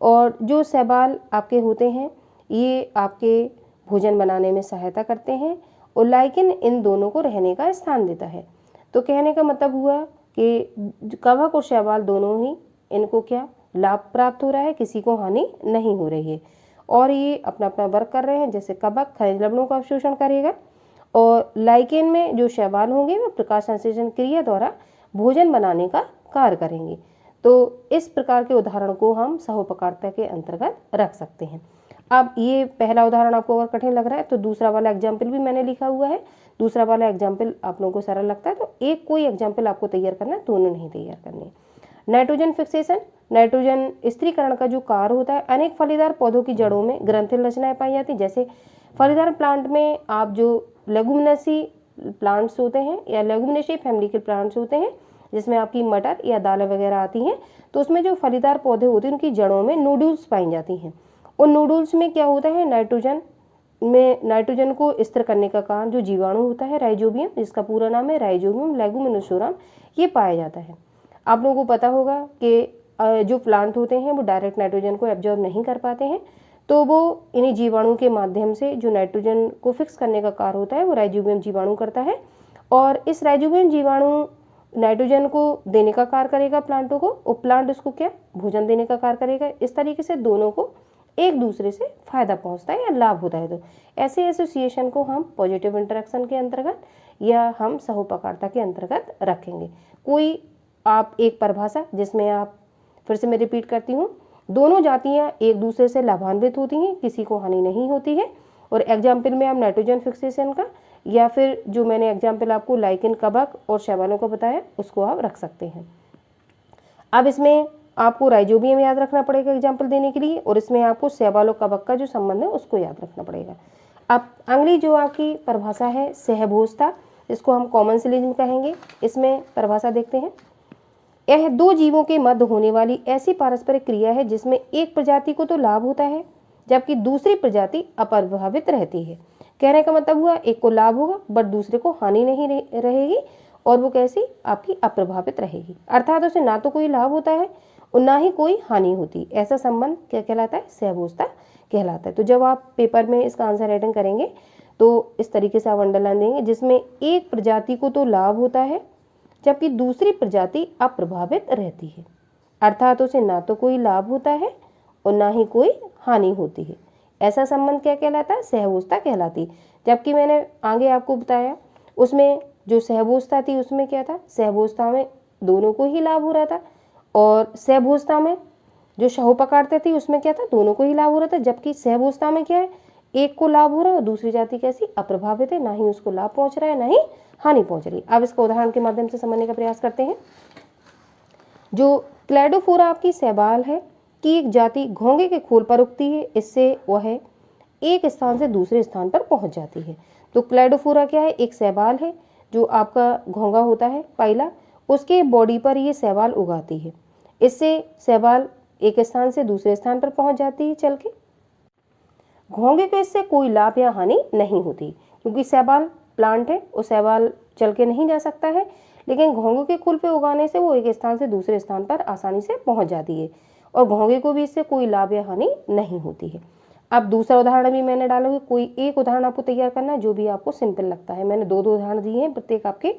और जो शैवाल आपके होते हैं ये आपके भोजन बनाने में सहायता करते हैं, और लाइकेन इन दोनों को रहने का स्थान देता है। तो कहने का मतलब हुआ कि कवक और शैवाल दोनों ही इनको क्या लाभ प्राप्त हो रहा है, किसी को हानि नहीं हो रही है। और ये अपना अपना वर्क कर रहे हैं। जैसे कवक खनिज लवणों का अवशोषण करेगा और लाइकेन में जो शैवाल होंगे वो प्रकाश संश्लेषण क्रिया द्वारा भोजन बनाने का कार्य करेंगे। तो इस प्रकार के उदाहरण को हम सहोपकारिता के अंतर्गत रख सकते हैं। अब ये पहला उदाहरण आपको अगर कठिन लग रहा है तो दूसरा वाला एग्जाम्पल भी मैंने लिखा हुआ है। दूसरा वाला एग्जाम्पल आप लोगों को सरल लगता है तो एक कोई एग्जाम्पल आपको तैयार करना है, दोनों नहीं तैयार करने। नाइट्रोजन फिक्सेशन, नाइट्रोजन स्थिरीकरण का जो कार्य होता है, अनेक फलीदार पौधों की जड़ों में ग्रंथिल रचनाएं पाई जाती हैं। जैसे फलीदार प्लांट में आप जो लेगुमिनेसी प्लांट्स होते हैं या लेगुमिनेसी फैमिली के प्लांट्स होते हैं जिसमें आपकी मटर या दालें वगैरह आती हैं, तो उसमें जो फलीदार पौधे होते हैं उनकी जड़ों में नोड्यूल्स पाई जाती हैं। उन नोड्यूल्स में क्या होता है, नाइट्रोजन को स्थिर करने का काम जो जीवाणु होता है राइजोबियम, जिसका पूरा नाम है राइजोबियम लेगुमिनोसोरम, ये पाया जाता है। आप लोगों को पता होगा कि जो प्लांट होते हैं वो डायरेक्ट नाइट्रोजन को एब्जॉर्ब नहीं कर पाते हैं, तो वो इन्हीं जीवाणु के माध्यम से जो नाइट्रोजन को फिक्स करने का कार्य होता है वो राइजोबियम जीवाणु करता है। और इस राइजोबियम जीवाणु नाइट्रोजन को देने का कार्य करेगा प्लांटों को, और प्लांट उसको क्या भोजन देने का कार्य करेगा। इस तरीके से दोनों को एक दूसरे से फायदा पहुंचता है या लाभ होता है। तो ऐसे एसोसिएशन को हम पॉजिटिव इंटरेक्शन के अंतर्गत या हम सहोपकारिता के अंतर्गत रखेंगे। कोई आप एक परिभाषा जिसमें आप, फिर से मैं रिपीट करती हूँ, दोनों जातियाँ एक दूसरे से लाभान्वित होती हैं, किसी को हानि नहीं होती है। और एग्जाम्पल में आप नाइट्रोजन फिक्सेशन का या फिर जो मैंने एग्जाम्पल आपको लाइकेन कवक और शैवालों का बताया उसको आप रख सकते हैं। अब इसमें आपको राइजोबियम याद रखना पड़ेगा एग्जाम्पल देने के लिए, और इसमें आपको शैवाल और कवक का जो संबंध है उसको याद रखना पड़ेगा। अब अगली जो आपकी परिभाषा है सहभोजता, इसको हम कॉमन सिलिज्म कहेंगे। इसमें परिभाषा देखते हैं। यह दो जीवों के मध्य होने वाली ऐसी पारस्परिक क्रिया है जिसमें एक प्रजाति को तो लाभ होता है जबकि दूसरी प्रजाति अप्रभावित रहती है। कहने का मतलब हुआ एक को लाभ होगा बट दूसरे को हानि नहीं रहेगी, और वो कैसी, आपकी अप्रभावित रहेगी। अर्थात उसे ना तो कोई लाभ होता है और ना ही कोई हानि होती। ऐसा संबंध क्या कहलाता है, सहभोजता कहलाता है। तो जब आप पेपर में इसका आंसर राइटिंग करेंगे तो इस तरीके से आप अंडरलाइन देंगे, जिसमें एक प्रजाति को तो लाभ होता है जबकि दूसरी प्रजाति अप्रभावित रहती है। अर्थात उसे ना तो कोई लाभ होता है और ना ही कोई हानि होती है। ऐसा संबंध क्या कहलाता है, सहभोजता कहलाती। जबकि मैंने आगे आपको बताया उसमें जो सहभोजता थी उसमें क्या था, सहभोजता में दोनों को ही लाभ हो रहा था, और सहभोजता में जो सहोपकारिता थी उसमें क्या था, दोनों को ही लाभ हो रहा था। जबकि सहभोजता में क्या है, एक को लाभ हो रहा है और दूसरी जाति कैसी, अप्रभावित है, ना ही उसको लाभ पहुंच रहा है ना ही हानि पहुंच रही। अब इसका उदाहरण के माध्यम से समझने का प्रयास करते हैं। जो क्लैडोफोरा आपकी शैवाल है कि एक जाति घोंगे के खोल पर उगती है, इससे वह एक स्थान से दूसरे स्थान पर पहुंच जाती है। तो क्लैडोफोरा क्या है, एक शैवाल है जो आपका घोंगा होता है पाइला, उसके बॉडी पर ये शैवाल उगाती है। इससे शैवाल एक स्थान से दूसरे स्थान पर पहुंच जाती है चल के। घोंगे को इससे कोई लाभ या हानि नहीं होती क्योंकि शैवाल प्लांट है और शैवाल चल के नहीं जा सकता है, लेकिन घोंगे के कुल पे उगाने से वो एक स्थान से दूसरे स्थान पर आसानी से पहुंच जाती है और घोंगे को भी इससे कोई लाभ या हानि नहीं होती है। अब दूसरा उदाहरण भी मैंने डाला हुआ, कोई एक उदाहरण आपको तैयार करना है जो भी आपको सिंपल लगता है। मैंने दो उदाहरण दिए हैं प्रत्येक आपके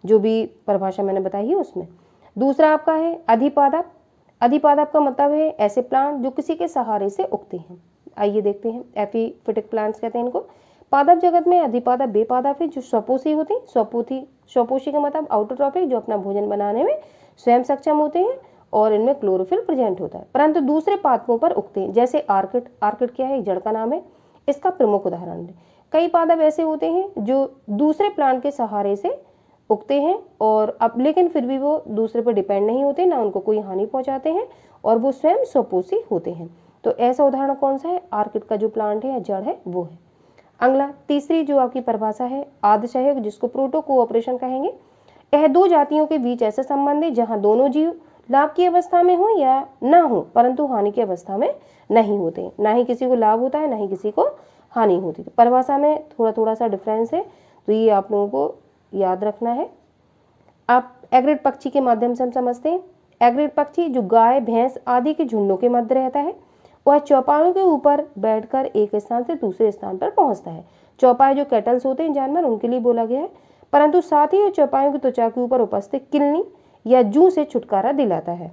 जो भी परिभाषा मैंने बताई है उसमें। दूसरा आपका है अधिपादप। अधिपादप का मतलब है ऐसे प्लांट जो किसी के सहारे से उगते हैं। आइए देखते हैं, एपीफिटिक प्लांट्स कहते हैं इनको। पादप जगत में अधिपादप बेपादप है जो स्वपोषी होते हैं। स्वपोषी का मतलब आउटोट्रॉफिक, जो अपना भोजन बनाने में स्वयं सक्षम होते हैं और इनमें क्लोरोफिल प्रेजेंट होता है, परंतु दूसरे पादपों पर उगते हैं। जैसे आर्किड। आर्किड क्या है, एक जड़ का नाम है, इसका प्रमुख उदाहरण है। कई पादप ऐसे होते हैं जो दूसरे प्लांट के सहारे से उगते हैं और अब लेकिन फिर भी वो दूसरे पर डिपेंड नहीं होते, ना उनको कोई हानि पहुंचाते हैं और वो स्वयं स्वपोषी होते हैं। तो ऐसा उदाहरण कौन सा है, आर्किड का जो प्लांट है या जड़ है वो है। अगला तीसरी जो आपकी परिभाषा है आद्यसहयोग, जिसको प्रोटो कोऑपरेशन कहेंगे। यह दो जातियों के बीच ऐसा संबंध है जहां दोनों जीव लाभ की अवस्था में हो या ना हो परंतु हानि की अवस्था में नहीं होते। ना ही किसी को लाभ होता है ना ही किसी को हानि होती। तो परिभाषा में थोड़ा सा डिफरेंस है, तो ये आप लोगों को याद रखना है। आप एग्रिड पक्षी के माध्यम से हम समझते हैं। एग्रिड पक्षी जो गाय भैंस आदि के झुंडों के मध्य रहता है, वह चौपायों के ऊपर बैठकर एक स्थान से दूसरे स्थान पर पहुंचता है। चौपाए जो कैटल्स होते हैं जानवर, उनके लिए बोला गया है, परंतु साथ ही चौपायों की त्वचा के ऊपर उपस्थित किलनी या जूं से छुटकारा दिलाता है।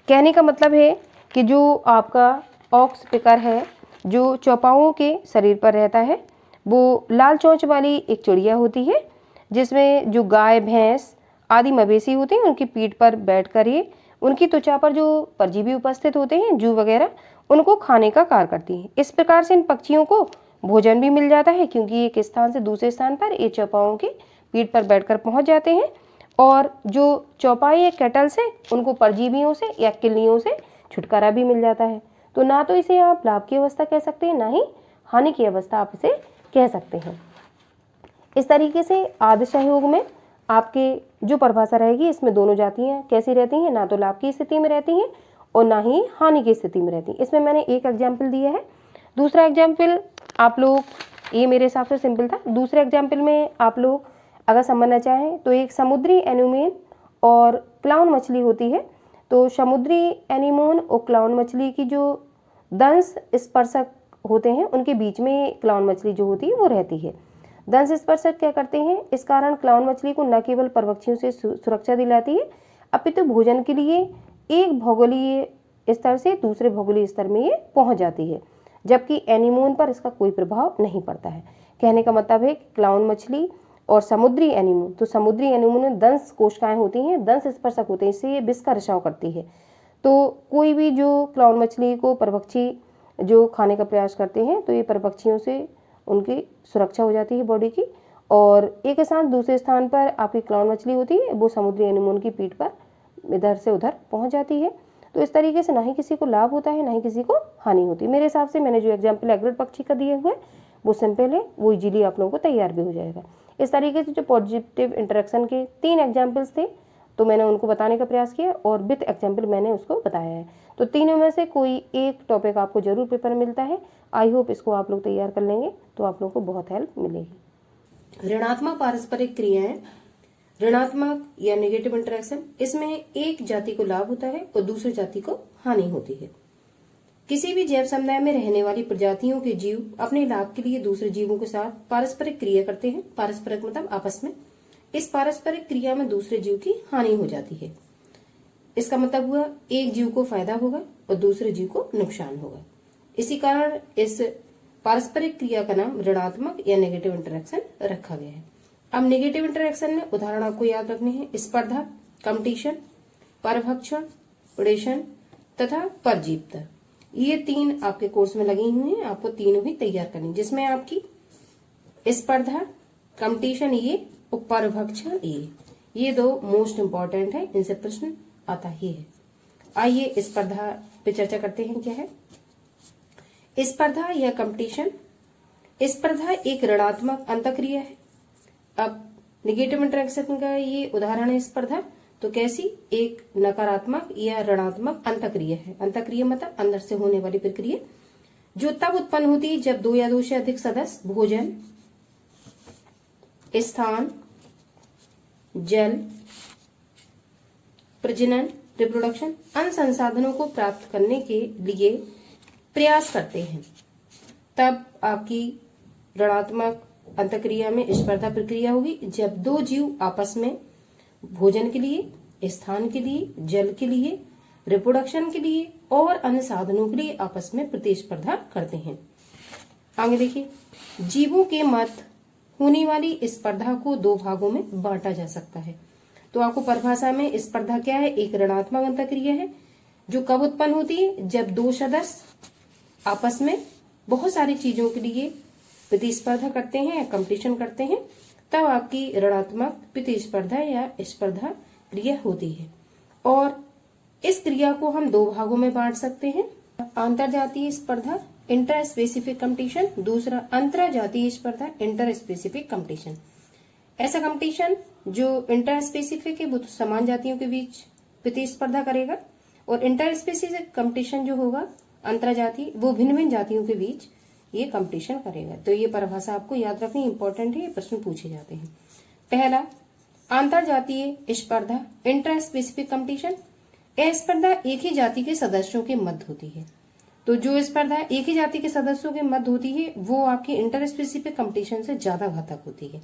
कहने का मतलब है कि जो आपका ऑक्स पिकर है जो चौपाओं के शरीर पर रहता है। वो लाल चोंच वाली एक चिड़िया होती है जिसमें जो गाय भैंस आदि मवेशी होते हैं उनकी पीठ पर बैठकर ये उनकी त्वचा पर जो परजीवी उपस्थित होते हैं जू वगैरह उनको खाने का कार्य करती है। इस प्रकार से इन पक्षियों को भोजन भी मिल जाता है क्योंकि एक स्थान से दूसरे स्थान पर ये चौपाओं की पीठ पर बैठकर पहुंच जाते हैं और जो चौपाई या कैटल से उनको परजीवियों से या किल्लियों से छुटकारा भी मिल जाता है। तो ना तो इसे आप लाभ की अवस्था कह सकते हैं ना ही हानि की अवस्था आप इसे कह सकते हैं। इस तरीके से आदि सहयोग में आपके जो परिभाषा रहेगी इसमें दोनों जातियां कैसी रहती हैं, ना तो लाभ की स्थिति में रहती हैं और ना ही हानि की स्थिति में रहती हैं। इसमें मैंने एक एग्जाम्पल दिया है। दूसरा एग्जाम्पल आप लोग, ये मेरे हिसाब से सिंपल था। दूसरे एग्जाम्पल में आप लोग अगर समझना चाहें तो एक समुद्री एनीमोन और क्लाउन मछली होती है। तो समुद्री एनीमोन और क्लाउन मछली की जो दंश स्पर्शक होते हैं उनके बीच में क्लाउन मछली जो होती है वो रहती है। दंश स्पर्शक क्या करते हैं, इस कारण क्लाउन मछली को न केवल परभक्षियों से सुरक्षा दिलाती है अपितु भोजन के लिए एक भौगोलिक स्तर से दूसरे भौगोलिक स्तर में ये पहुंच जाती है, जबकि एनीमोन पर इसका कोई प्रभाव नहीं पड़ता है। कहने का मतलब है क्लाउन मछली और समुद्री एनीमोन, तो समुद्री एनीमोन में दंश कोशिकाएं होती हैं, दंश स्पर्शक होते हैं, इससे ये विष का रिसाव करती है। तो कोई भी जो क्लाउन मछली को परभक्षी जो खाने का प्रयास करते हैं तो ये परभक्षियों से उनकी सुरक्षा हो जाती है बॉडी की, और एक स्थान दूसरे स्थान पर आपकी क्लाउन मछली होती है वो समुद्री एनीमोन की पीठ पर इधर से उधर पहुंच जाती है। तो इस तरीके से ना ही किसी को लाभ होता है ना ही किसी को हानि होती है। मेरे हिसाब से मैंने जो एग्जाम्पल एग्रेट पक्षी का दिए हुए वो सिंपल है, वो इजीली आप लोगों को तैयार भी हो जाएगा। इस तरीके से जो पॉजिटिव इंटरेक्शन के 3 एग्जाम्पल्स थे तो मैंने उनको बताने का प्रयास किया और विथ एग्जाम्पल मैंने उसको बताया है। तो तीनों में से कोई एक टॉपिक आपको जरूर पेपर में मिलता है। आई होप इसको आप लोग तैयार कर लेंगे तो आप लोगों को बहुत हेल्प मिलेगी। ऋणात्मक पारस्परिक क्रियाएं, ऋणात्मक या नेगेटिव इंटरेक्शन, इसमें एक जाति को लाभ होता है और दूसरी जाति को हानि होती है। किसी भी जैव समुदाय में रहने वाली प्रजातियों के जीव अपने लाभ के लिए दूसरे जीवों के साथ पारस्परिक क्रिया करते हैं। पारस्परिक मतलब आपस में। इस पारस्परिक क्रिया में दूसरे जीव की हानि हो जाती है। इसका मतलब हुआ एक जीव को फायदा होगा और दूसरे जीव को नुकसान होगा। इसी कारण इस पारस्परिक क्रिया का नाम ऋणात्मक या नेगेटिव इंटरेक्शन रखा गया है। अब नेगेटिव इंटरेक्शन में उदाहरण आपको याद रखने हैं, स्पर्धा, कंपटीशन, परभक्षण, प्रेडेशन तथा परजीवता। ये 3 आपके कोर्स में लगी हुई हैं, आपको तीनों ही तैयार करनी, जिसमें आपकी स्पर्धा, कंपटीशन ये और परभक्षण ये 2 मोस्ट इंपॉर्टेंट है, इनसे प्रश्न आता ही है। आइए स्पर्धा पे चर्चा करते हैं। क्या है स्पर्धा या कंपटीशन? स्पर्धा एक ऋणात्मक अंतःक्रिया है। अब नेगेटिव इंटरेक्शन का ये उदाहरण है स्पर्धा, तो कैसी? एक नकारात्मक या ऋणात्मक अंतःक्रिया है। अंतःक्रिया मतलब अंदर से होने वाली प्रक्रिया जो तब उत्पन्न होती है जब 2 या 2 से अधिक सदस्य भोजन, स्थान, जल, प्रजनन, रिप्रोडक्शन अन्य संसाधनों को प्राप्त करने के लिए प्रयास करते हैं। तब आपकी ऋणात्मक अंतःक्रिया में स्पर्धा प्रक्रिया होगी जब 2 जीव आपस में भोजन के लिए, स्थान के लिए, जल के लिए, रिप्रोडक्शन के लिए और अन्य साधनों के लिए आपस में प्रतिस्पर्धा करते हैं। आगे देखिए, जीवों के मध्य होने वाली स्पर्धा को 2 भागों में बांटा जा सकता है। तो आपको परिभाषा में स्पर्धा क्या है? एक ऋणात्मक अंतःक्रिया है जो कब उत्पन्न होती है? जब 2 सदस्य आपस में बहुत सारी चीजों के लिए प्रतिस्पर्धा करते हैं या कंपटीशन करते हैं, तब आपकी ऋणात्मक प्रतिस्पर्धा या स्पर्धा क्रिया होती है। और इस क्रिया को हम 2 भागों में बांट सकते हैं, अंतरजातीय स्पर्धा इंटर स्पेसिफिक कंपटीशन, दूसरा अंतरजातीय स्पर्धा इंटर स्पेसिफिक कंपटीशन। ऐसा कंपटीशन जो इंटर स्पेसिफिक है वो तो समान जातियों के बीच प्रतिस्पर्धा करेगा, और इंटर स्पेसिफिक कंपटीशन जो होगा अंतरजातीय वो भिन्न भिन्न जातियों के बीच ये कंपटीशन करेगा। तो ये परिभाषा आपको याद रखनी इंपॉर्टेंट है, ये प्रश्न पूछे जाते हैं। पहला, अंतरजातीय स्पर्धा इंटर स्पेसिफिक कंपटीशन। यह स्पर्धा एक ही जाति के सदस्यों के मध्य होती है। तो जो स्पर्धा एक ही जाति के सदस्यों के मध्य होती है वो आपकी इंटर स्पेसिफिक कंपटीशन से ज्यादा घातक होती है।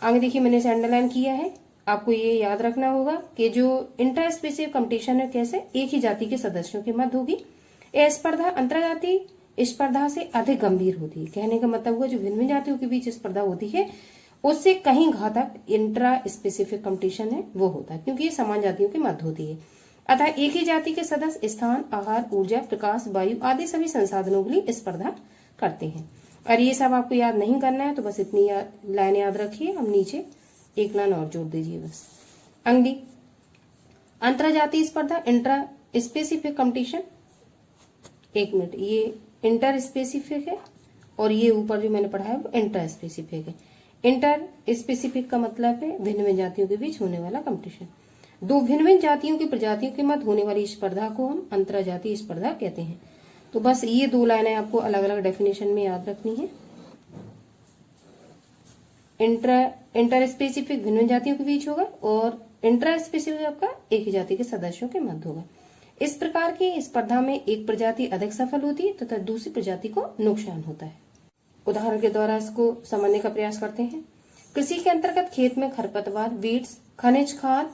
आगे देखिए, मैंने इसे अंडरलाइन किया है। आपको ये याद रखना होगा कि जो इंटर स्पेसिफिक कंपटीशन है कैसे एक ही जाति के सदस्यों के मध्य होगी। यह स्पर्धा अंतरजातीय स्पर्धा से अधिक गंभीर होती है। कहने का मतलब हुआ जो भिन्न भिन्न जातियों के बीच स्पर्धा होती है उससे कहीं घातक इंट्रा स्पेसिफिक कंपटीशन है वो होता है, क्योंकि ये समान जातियों के मध्य होती है। अतः एक ही जाति के सदस्य स्थान, आहार, ऊर्जा, प्रकाश, वायु आदि सभी संसाधनों के लिए स्पर्धा करते हैं। और ये सब आपको याद नहीं करना है तो बस इतनी लाइन याद रखिए। हम नीचे एक लाइन और जोड़ दीजिए बस। अगली अंतरजातीय स्पर्धा इंट्रा स्पेसिफिक कंपटीशन। एक मिनट, ये इंटर स्पेसिफिक है और ये ऊपर जो मैंने पढ़ा है वो इंटर स्पेसिफिक है। इंटर स्पेसिफिक का मतलब है भिन्न भिन्न जातियों के बीच होने वाला कंपटीशन। दो भिन्न भिन्न जातियों की प्रजातियों के मध्य होने वाली स्पर्धा को हम अंतरजातीय स्पर्धा कहते हैं। तो बस ये दो लाइनें आपको अलग अलग डेफिनेशन में याद रखनी है। इंटर स्पेसिफिक भिन्न भिन्न जातियों के बीच होगा और इंट्रा स्पेसिफिक आपका एक ही जाति के सदस्यों के मध्य होगा। इस प्रकार की स्पर्धा में एक प्रजाति अधिक सफल होती है तथा दूसरी प्रजाति को नुकसान होता है। उदाहरण के द्वारा इसको समझने का प्रयास करते हैं। कृषि के अंतर्गत खेत में खरपतवार, वीड्स, खनिज खाद,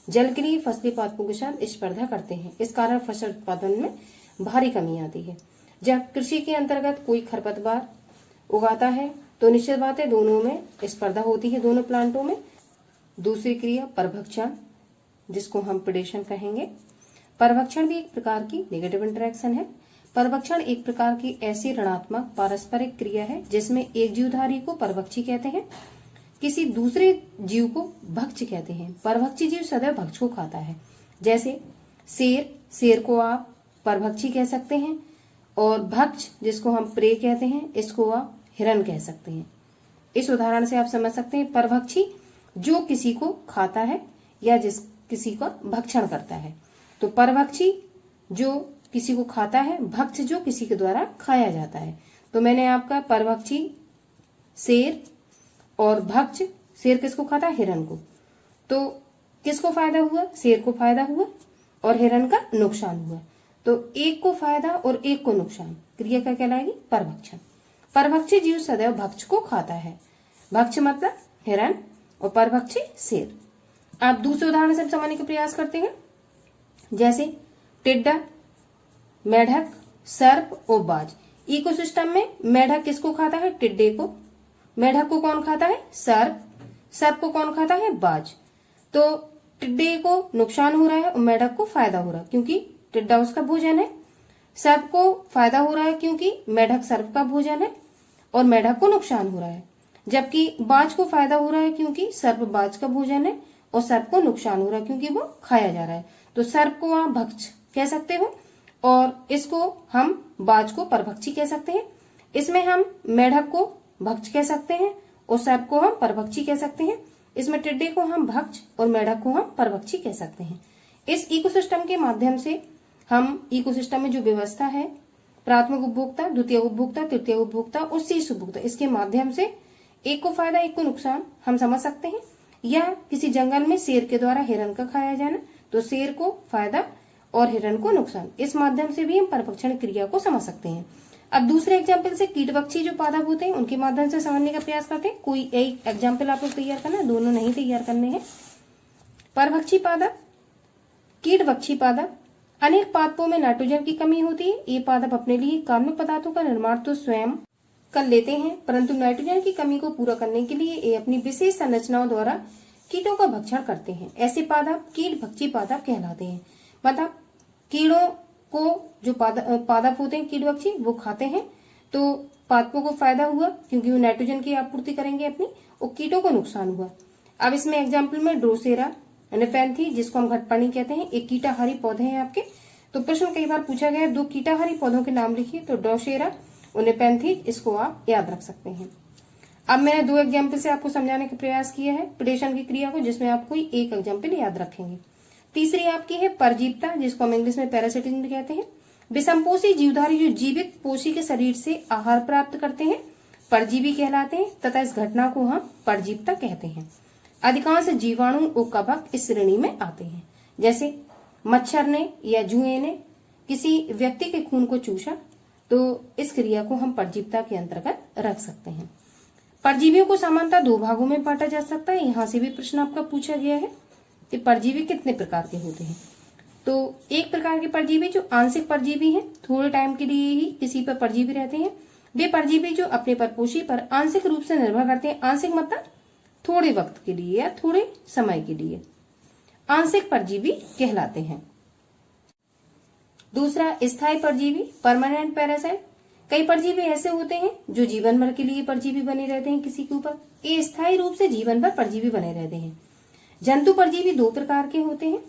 जलक्रिय फसली पादपों के साथ स्पर्धा करते हैं। इस कारण फसल उत्पादन में भारी कमी आती है। जब कृषि के अंतर्गत कोई खरपतवार उगाता है तो निश्चित बात है दोनों में स्पर्धा होती है, दोनों प्लांटों में। दूसरी क्रिया परभक्षण, जिसको हम प्रेडेशन कहेंगे। परभक्षण भी एक प्रकार की नेगेटिव इंटरेक्शन है। परभक्षण एक प्रकार की ऐसी ऋणात्मक पारस्परिक क्रिया है जिसमें एक जीवधारी को परभक्षी कहते हैं, किसी दूसरे जीव को भक्ष कहते हैं। परभक्षी जीव सदैव भक्ष को खाता है। जैसे शेर को आप परभक्षी कह सकते हैं और भक्ष जिसको हम प्रे कहते हैं इसको आप हिरण कह सकते हैं। इस उदाहरण से आप समझ सकते हैं परभक्षी जो किसी को खाता है या किसी का भक्षण करता है। तो परभक्षी जो किसी को खाता है, भक्ष जो किसी के द्वारा खाया जाता है। तो मैंने आपका परभक्षी शेर और भक्ष, शेर किसको खाता है? हिरण को। तो किसको फायदा हुआ? शेर को फायदा हुआ और हिरण का नुकसान हुआ। तो एक को फायदा और एक को नुकसान, क्रिया क्या कहलाएगी? परभक्षण। परभक्षी जीव सदैव भक्ष को खाता है। भक्ष मतलब हिरण और परभक्षी शेर। आप दूसरे उदाहरण से समझने का प्रयास करते हैं। जैसे टिड्डा, मेढक, सर्प और बाज। इकोसिस्टम में मेढक किसको खाता है? टिड्डे को। मेढक को कौन खाता है? सर्प। सर्प को कौन खाता है? बाज। तो टिड्डे को नुकसान हो रहा है और मेढक को फायदा हो रहा है क्योंकि टिड्डा उसका भोजन है। सर्प को फायदा हो रहा है क्योंकि मेढक सर्प का भोजन है और मेढक को नुकसान हो रहा है। जबकि बाज को फायदा हो रहा है क्योंकि सर्प बाज का भोजन है और सर्प को नुकसान हो रहा है क्योंकि वो खाया जा रहा है। तो सर्प को आप भक्ष कह सकते हो और इसको हम बाज को परभक्षी कह सकते हैं। इसमें हम मेढक को भक्ष कह सकते हैं और सर्प को हम परभक्षी कह सकते हैं। इसमें टिड्डे को हम भक्ष और मेढक को हम परभक्षी कह सकते हैं। इस इकोसिस्टम के माध्यम से हम इकोसिस्टम में जो व्यवस्था है, प्राथमिक उपभोक्ता, द्वितीय उपभोक्ता, तृतीय उपभोक्ता और शीर्ष उपभोक्ता, इसके माध्यम से एक को फायदा एक को नुकसान हम समझ सकते हैं। या किसी जंगल में शेर के द्वारा हिरण का खाया जाना, तो शेर को फायदा और हिरण को नुकसान, इस माध्यम से भी हम परभक्षण क्रिया को समझ सकते हैं। अब दूसरे एग्जाम्पल से कीटभक्षी जो पादप होते हैं उनके माध्यम से समझने का प्रयास करते हैं। कोई एक एग्जाम्पल आप लोग तैयार करना, दोनों नहीं तैयार करने हैं। परभक्षी पादप, कीटभक्षी पादप। अनेक पादपों में नाइट्रोजन की कमी होती है। ये पादप अपने लिए कार्बनिक पदार्थों का निर्माण तो स्वयं कर लेते हैं, परंतु नाइट्रोजन की कमी को पूरा करने के लिए ये अपनी विशेष संरचनाओं द्वारा कीटों का भक्षण करते हैं। ऐसे पादप कीटभक्षी पादप कहलाते हैं। मतलब कीड़ों को जो पादप होते हैं कीटभक्षी वो खाते हैं, तो पादपों को फायदा हुआ क्योंकि वो नाइट्रोजन की आपूर्ति करेंगे अपनी, और कीटों को नुकसान हुआ। अब इसमें एग्जाम्पल में ड्रोसेरा, नेफेंथी जिसको हम घटपानी कहते हैं, एक कीटाहारी पौधे हैं आपके। तो प्रश्न कई बार पूछा गया है, दो कीटाहारी पौधों के नाम लिखिए, तो ड्रोसेरा और नेफेंथी, इसको आप याद रख सकते हैं। अब मैंने दो एग्जाम्पल से आपको समझाने का प्रयास किया है प्रेडेशन की क्रिया को, जिसमें आप कोई एक एग्जाम्पल याद रखेंगे। तीसरी आपकी है परजीवता, जिसको हम इंग्लिश में पैरासिटिज्म कहते हैं। विषमपोषी जीवधारी जो जीवित पोषी के शरीर से आहार प्राप्त करते हैं परजीवी कहलाते हैं, तथा इस घटना को हम परजीवता कहते हैं। अधिकांश जीवाणु और कवक इस श्रेणी में आते हैं। जैसे मच्छर ने या जुए ने किसी व्यक्ति के खून को चूसा, तो इस क्रिया को हम परजीवता के अंतर्गत रख सकते हैं। परजीवियों को सामान्यतः दो भागों में बांटा जा सकता है। यहाँ से भी प्रश्न आपका पूछा गया है कि परजीवी कितने प्रकार के होते हैं। तो एक प्रकार के परजीवी जो आंशिक परजीवी हैं, थोड़े टाइम के लिए ही किसी पर परजीवी रहते हैं। वे परजीवी जो अपने परपोषी पर आंशिक रूप से निर्भर करते हैं, आंशिक मतलब थोड़े वक्त के लिए या थोड़े समय के लिए, आंशिक परजीवी कहलाते हैं। दूसरा, स्थायी परजीवी, परमानेंट पैरासाइट। कई परजीवी ऐसे होते हैं जो जीवन भर के लिए परजीवी बने रहते हैं किसी के ऊपर, ये स्थायी रूप से जीवन भर परजीवी बने रहते हैं। जंतु परजीवी दो प्रकार के होते हैं,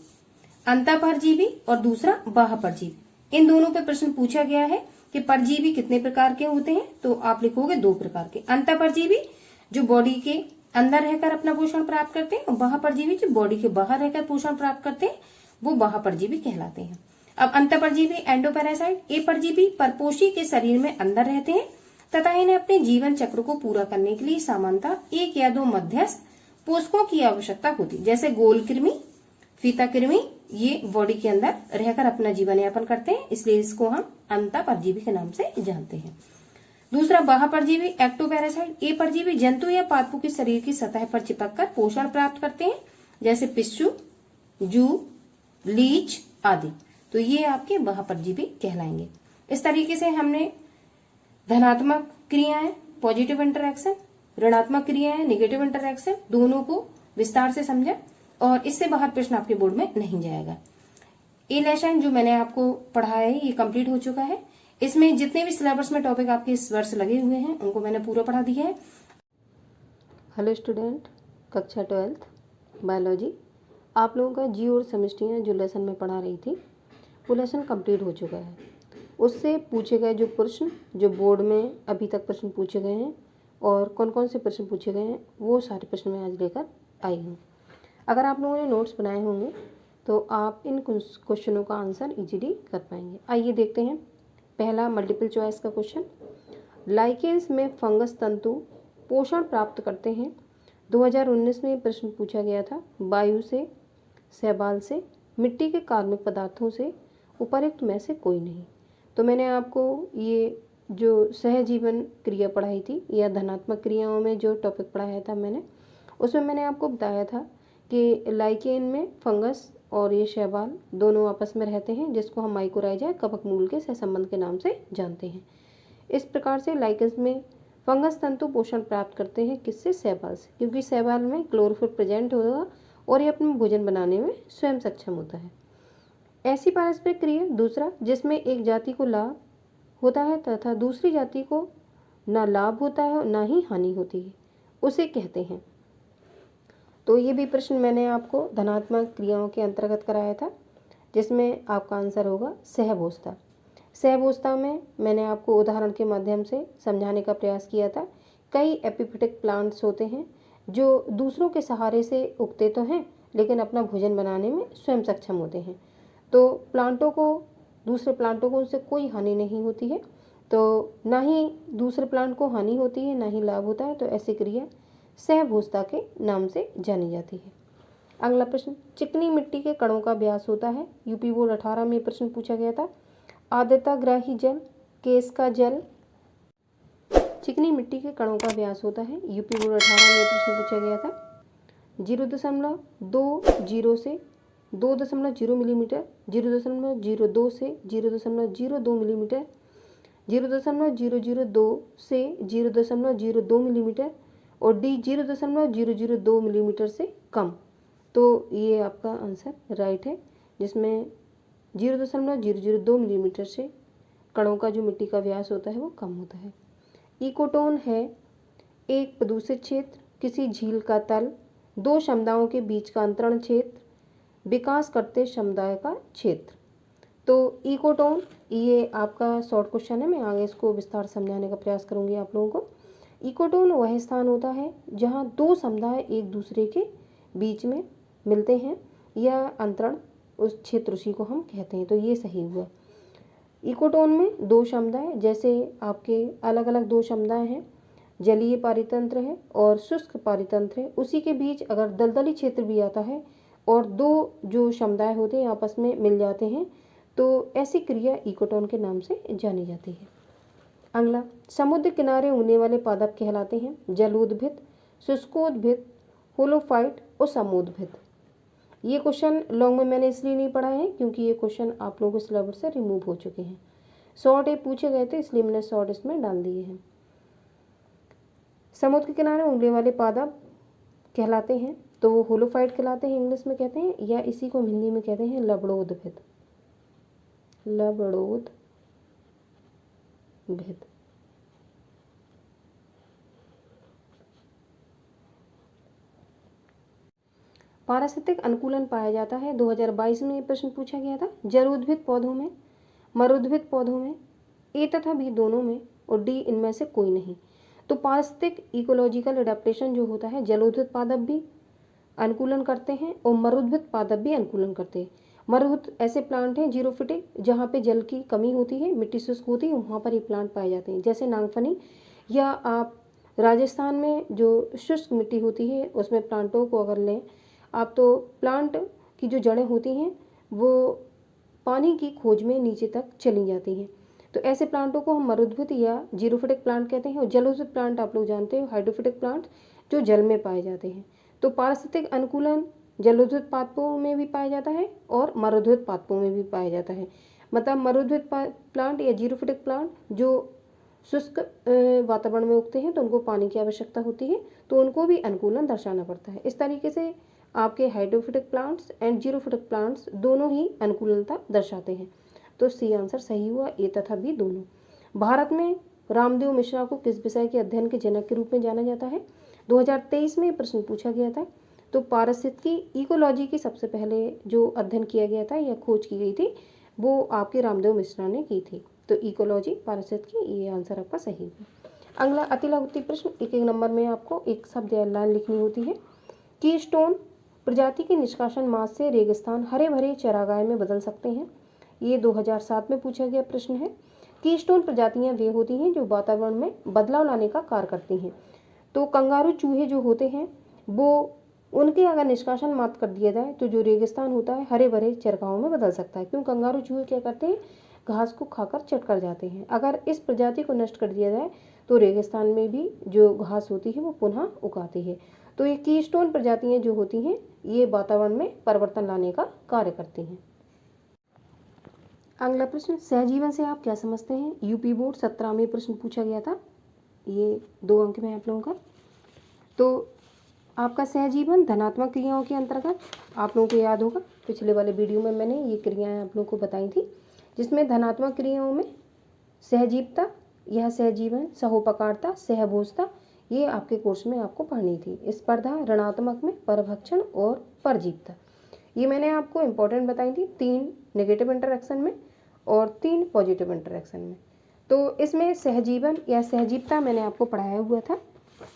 अंतः परजीवी और दूसरा बाह्य परजीवी। इन दोनों पे प्रश्न पूछा गया है कि परजीवी कितने प्रकार के होते हैं, तो आप लिखोगे दो प्रकार के। अंतः परजीवी जो बॉडी के अंदर रहकर अपना पोषण प्राप्त करते हैं, और बाह्य परजीवी जो बॉडी के बाहर रहकर पोषण प्राप्त करते हैं, वो बाह्य परजीवी कहलाते हैं। अब अंतः परजीवी एंडोपैरासाइट, ये परजीवी परपोषी के शरीर में अंदर रहते हैं तथा इन्हें अपने जीवन चक्र को पूरा करने के लिए सामान्यतः एक या दो मध्यस्थ पोषकों की आवश्यकता होती है, जैसे गोल कृमि, फीता कृमि, ये बॉडी के अंदर रहकर अपना जीवन यापन करते हैं, इसलिए इसको हम अंतः परजीवी के नाम से जानते हैं। दूसरा, बाह्य परजीवी एक्टोपैरासाइट, ये परजीवी जंतु या पादपों के शरीर की सतह पर चिपककर पोषण प्राप्त करते हैं, जैसे पिस्सू, जू, लीच आदि। तो ये आपके बाह्य परजीवी कहलाएंगे। इस तरीके से हमने धनात्मक क्रियाएं पॉजिटिव इंटरैक्शन, ऋणात्मक क्रियाएं नेगेटिव इंटरैक्शन, दोनों को विस्तार से समझा और इससे बाहर प्रश्न आपके बोर्ड में नहीं जाएगा। ये लेसन जो मैंने आपको पढ़ाया है ये कंप्लीट हो चुका है। इसमें जितने भी सिलेबस में टॉपिक आपके इस वर्ष लगे हुए हैं उनको मैंने पूरा पढ़ा दिया है। हेलो स्टूडेंट, कक्षा 12th बायोलॉजी, आप लोगों का जी और समष्टियाँ जो लेसन में पढ़ा रही थी वो लेसन कंप्लीट हो चुका है। उससे पूछे गए जो प्रश्न जो बोर्ड में अभी तक प्रश्न पूछे गए हैं और कौन कौन से प्रश्न पूछे गए हैं वो सारे प्रश्न मैं आज लेकर आई हूँ। अगर आप लोगों ने नोट्स बनाए होंगे तो आप इन क्वेश्चनों का आंसर इजीली कर पाएंगे। आइए देखते हैं। पहला मल्टीपल चॉइस का क्वेश्चन, लाइकेंस में फंगस तंतु पोषण प्राप्त करते हैं। 2019 में प्रश्न पूछा गया था। वायु से, शैवाल से, मिट्टी के कार्बनिक पदार्थों से, उपर्युक्त में से कोई नहीं। तो मैंने आपको ये जो सहजीवन क्रिया पढ़ाई थी या धनात्मक क्रियाओं में जो टॉपिक पढ़ाया था उसमें मैंने आपको बताया था कि लाइकेन में फंगस और ये शैवाल दोनों आपस में रहते हैं, जिसको हम माइकोराइजा कवक मूल के सहसंबंध के नाम से जानते हैं। इस प्रकार से लाइकेंस में फंगस तंतु पोषण प्राप्त करते हैं किससे? शैवाल से, क्योंकि शैवाल में क्लोरोफिल प्रेजेंट होगा और ये अपना भोजन बनाने में स्वयं सक्षम होता है। ऐसी पारस्परिक क्रिया दूसरा, जिसमें एक जाति को लाभ होता है तथा दूसरी जाति को ना लाभ होता है ना ही हानि होती है, उसे कहते हैं। तो ये भी प्रश्न मैंने आपको धनात्मक क्रियाओं के अंतर्गत कराया था, जिसमें आपका आंसर होगा सहअवस्था। सहअवस्था में मैंने आपको उदाहरण के माध्यम से समझाने का प्रयास किया था। कई एपिफिटिक प्लांट्स होते हैं जो दूसरों के सहारे से उगते तो हैं लेकिन अपना भोजन बनाने में स्वयं सक्षम होते हैं। तो प्लांटों को, दूसरे प्लांटों को उनसे कोई हानि नहीं होती है, तो ना ही दूसरे प्लांट को हानि होती है ना ही लाभ होता है। तो ऐसी क्रिया सहअवस्था के नाम से जानी जाती है। अगला प्रश्न, चिकनी मिट्टी के कणों का व्यास होता है। यूपी बोर्ड 18 में प्रश्न पूछा गया था। आर्द्रताग्राही जल, केस का जल, चिकनी मिट्टी के कणों का व्यास होता है। यूपी बोर्ड 18 में प्रश्न पूछा गया था। 0.20 से 2.0 मिलीमीटर, 0.02 से 0.02 मिलीमीटर, 0.002 से 0.02 मिलीमीटर और डी 0.002 मिलीमीटर से कम। तो ये आपका आंसर राइट है, जिसमें 0.002 मिलीमीटर से कणों का जो मिट्टी का व्यास होता है वो कम होता है। इकोटोन है एक प्रदूषित क्षेत्र, किसी झील का तल, दो समुदायों के बीच का अंतरण क्षेत्र, विकास करते समुदाय का क्षेत्र। तो इकोटोन ये आपका शॉर्ट क्वेश्चन है, मैं आगे इसको विस्तार समझाने का प्रयास करूंगी आप लोगों को। इकोटोन वह स्थान होता है जहां दो समुदाय एक दूसरे के बीच में मिलते हैं या अंतरण, उस क्षेत्र उसी को हम कहते हैं। तो ये सही हुआ। इकोटोन में दो समुदाय, जैसे आपके अलग अलग दो समुदाय हैं, जलीय पारितंत्र है और शुष्क पारितंत्र है, उसी के बीच अगर दलदली क्षेत्र भी आता है और दो जो समुदाय होते हैं आपस में मिल जाते हैं, तो ऐसी क्रिया इकोटोन के नाम से जानी जाती है। अगला, समुद्र किनारे उगने वाले पादप कहलाते हैं जलोद्भिद, शुष्कोद्भिद, होलोफाइट और समोद्भिद। ये क्वेश्चन लॉन्ग में मैंने इसलिए नहीं पढ़ा है क्योंकि ये क्वेश्चन आप लोगों के सिलेबस से रिमूव हो चुके हैं। शॉर्ट ये पूछे गए थे इसलिए मैंने शॉर्ट इसमें डाल दिए हैं। समुद्र के किनारे उंगली वाले पादप कहलाते हैं तो वो होलोफाइट कहलाते हैं, इंग्लिश में कहते हैं, या इसी को हिंदी में कहते हैं लवणोद्भिद। लवणोद्भिद। पारिस्थितिक अनुकूलन पाया जाता है 2022 में ये प्रश्न पूछा गया था। जलोद्भिद पौधों में, मरुद्भिद पौधों में, ए तथा बी दोनों में और डी इनमें से कोई नहीं। तो पारिस्थितिक इकोलॉजिकल एडेप्टेशन जो होता है, जलोद्भिद पादप भी अनुकूलन करते हैं और मरुद्भिद पादप भी अनुकूलन करते हैं। मरुद ऐसे प्लांट हैं जीरोफिटिक, जहाँ पे जल की कमी होती है, मिट्टी शुष्क होती है, वहाँ पर ये प्लांट पाए जाते हैं। जैसे नागफनी, या आप राजस्थान में जो शुष्क मिट्टी होती है उसमें प्लांटों को अगर लें आप, तो प्लांट की जो जड़ें होती हैं वो पानी की खोज में नीचे तक चली जाती हैं। तो ऐसे प्लांटों को हम मरुद्भिद या जीरोफिटिक प्लांट कहते हैं। और जलोद्भिद प्लांट आप लोग जानते हो, हाइड्रोफिटिक प्लांट जो जल में पाए जाते हैं। तो पारिस्थितिक अनुकूलन जलोद्भिद पादपों में भी पाया जाता है और मरुद्भिद पादपों में भी पाया जाता है। मतलब मरुद्भिद प्लांट या जीरोफिटिक प्लांट जो शुष्क वातावरण में उगते हैं तो उनको पानी की आवश्यकता होती है, तो उनको भी अनुकूलन दर्शाना पड़ता है। इस तरीके से आपके हाइड्रोफिटिक प्लांट्स एंड जीरोफिटिक प्लांट्स दोनों ही अनुकूलनता दर्शाते हैं। तो सी आंसर सही हुआ, ए तथा बी दोनों। भारत में रामदेव मिश्रा को किस विषय के अध्ययन के जनक के रूप में जाना जाता है? 2023 में प्रश्न पूछा गया था। तो पारिस्थितिकी इकोलॉजी की सबसे पहले जो अध्ययन किया गया था या खोज की गई थी वो आपके रामदेव मिश्रा ने की थी। तो इकोलॉजी, पारिस्थितिकी, ये आंसर आपका सही है। अगला अति लघुत्तम प्रश्न, एक नंबर में आपको एक शब्द या लाइन लिखनी होती है। कीस्टोन प्रजाति के निष्कासन मास से रेगिस्तान हरे भरे चरागाह में बदल सकते हैं। ये 2007 में पूछा गया प्रश्न है। कीस्टोन प्रजातियां वे होती हैं जो वातावरण में बदलाव लाने का कार्य करती हैं। तो कंगारू चूहे जो होते हैं वो, उनके अगर निष्कासन मात कर दिया जाए तो जो रेगिस्तान होता है हरे भरे चरगाहों में बदल सकता है। क्यों? कंगारू चूहे क्या करते हैं, घास को खाकर चट कर जाते हैं। अगर इस प्रजाति को नष्ट कर दिया जाए तो रेगिस्तान में भी जो घास होती है वो पुनः उगाती है। तो ये कीस्टोन प्रजातियां जो होती हैं ये वातावरण में परिवर्तन लाने का कार्य करती हैं। अगला प्रश्न, सहजीवन से आप क्या समझते हैं? यूपी बोर्ड 17 में प्रश्न पूछा गया था। ये 2 अंक में आप लोगों का। तो आपका सहजीवन धनात्मक क्रियाओं के अंतर्गत, आप लोगों को याद होगा पिछले वाले वीडियो में मैंने ये क्रियाएं आप लोगों को बताई थी, जिसमें धनात्मक क्रियाओं में सहजीवता, यह सहजीवन, सहोपकारता, सहभोजता, ये आपके कोर्स में आपको पढ़नी थी। स्पर्धा, ऋणात्मक में परभक्षण और परजीवता, ये मैंने आपको इम्पोर्टेंट बताई थी। 3 नेगेटिव इंटरैक्शन में और 3 पॉजिटिव इंटरैक्शन में। तो इसमें सहजीवन या सहजीवता मैंने आपको पढ़ाया हुआ था,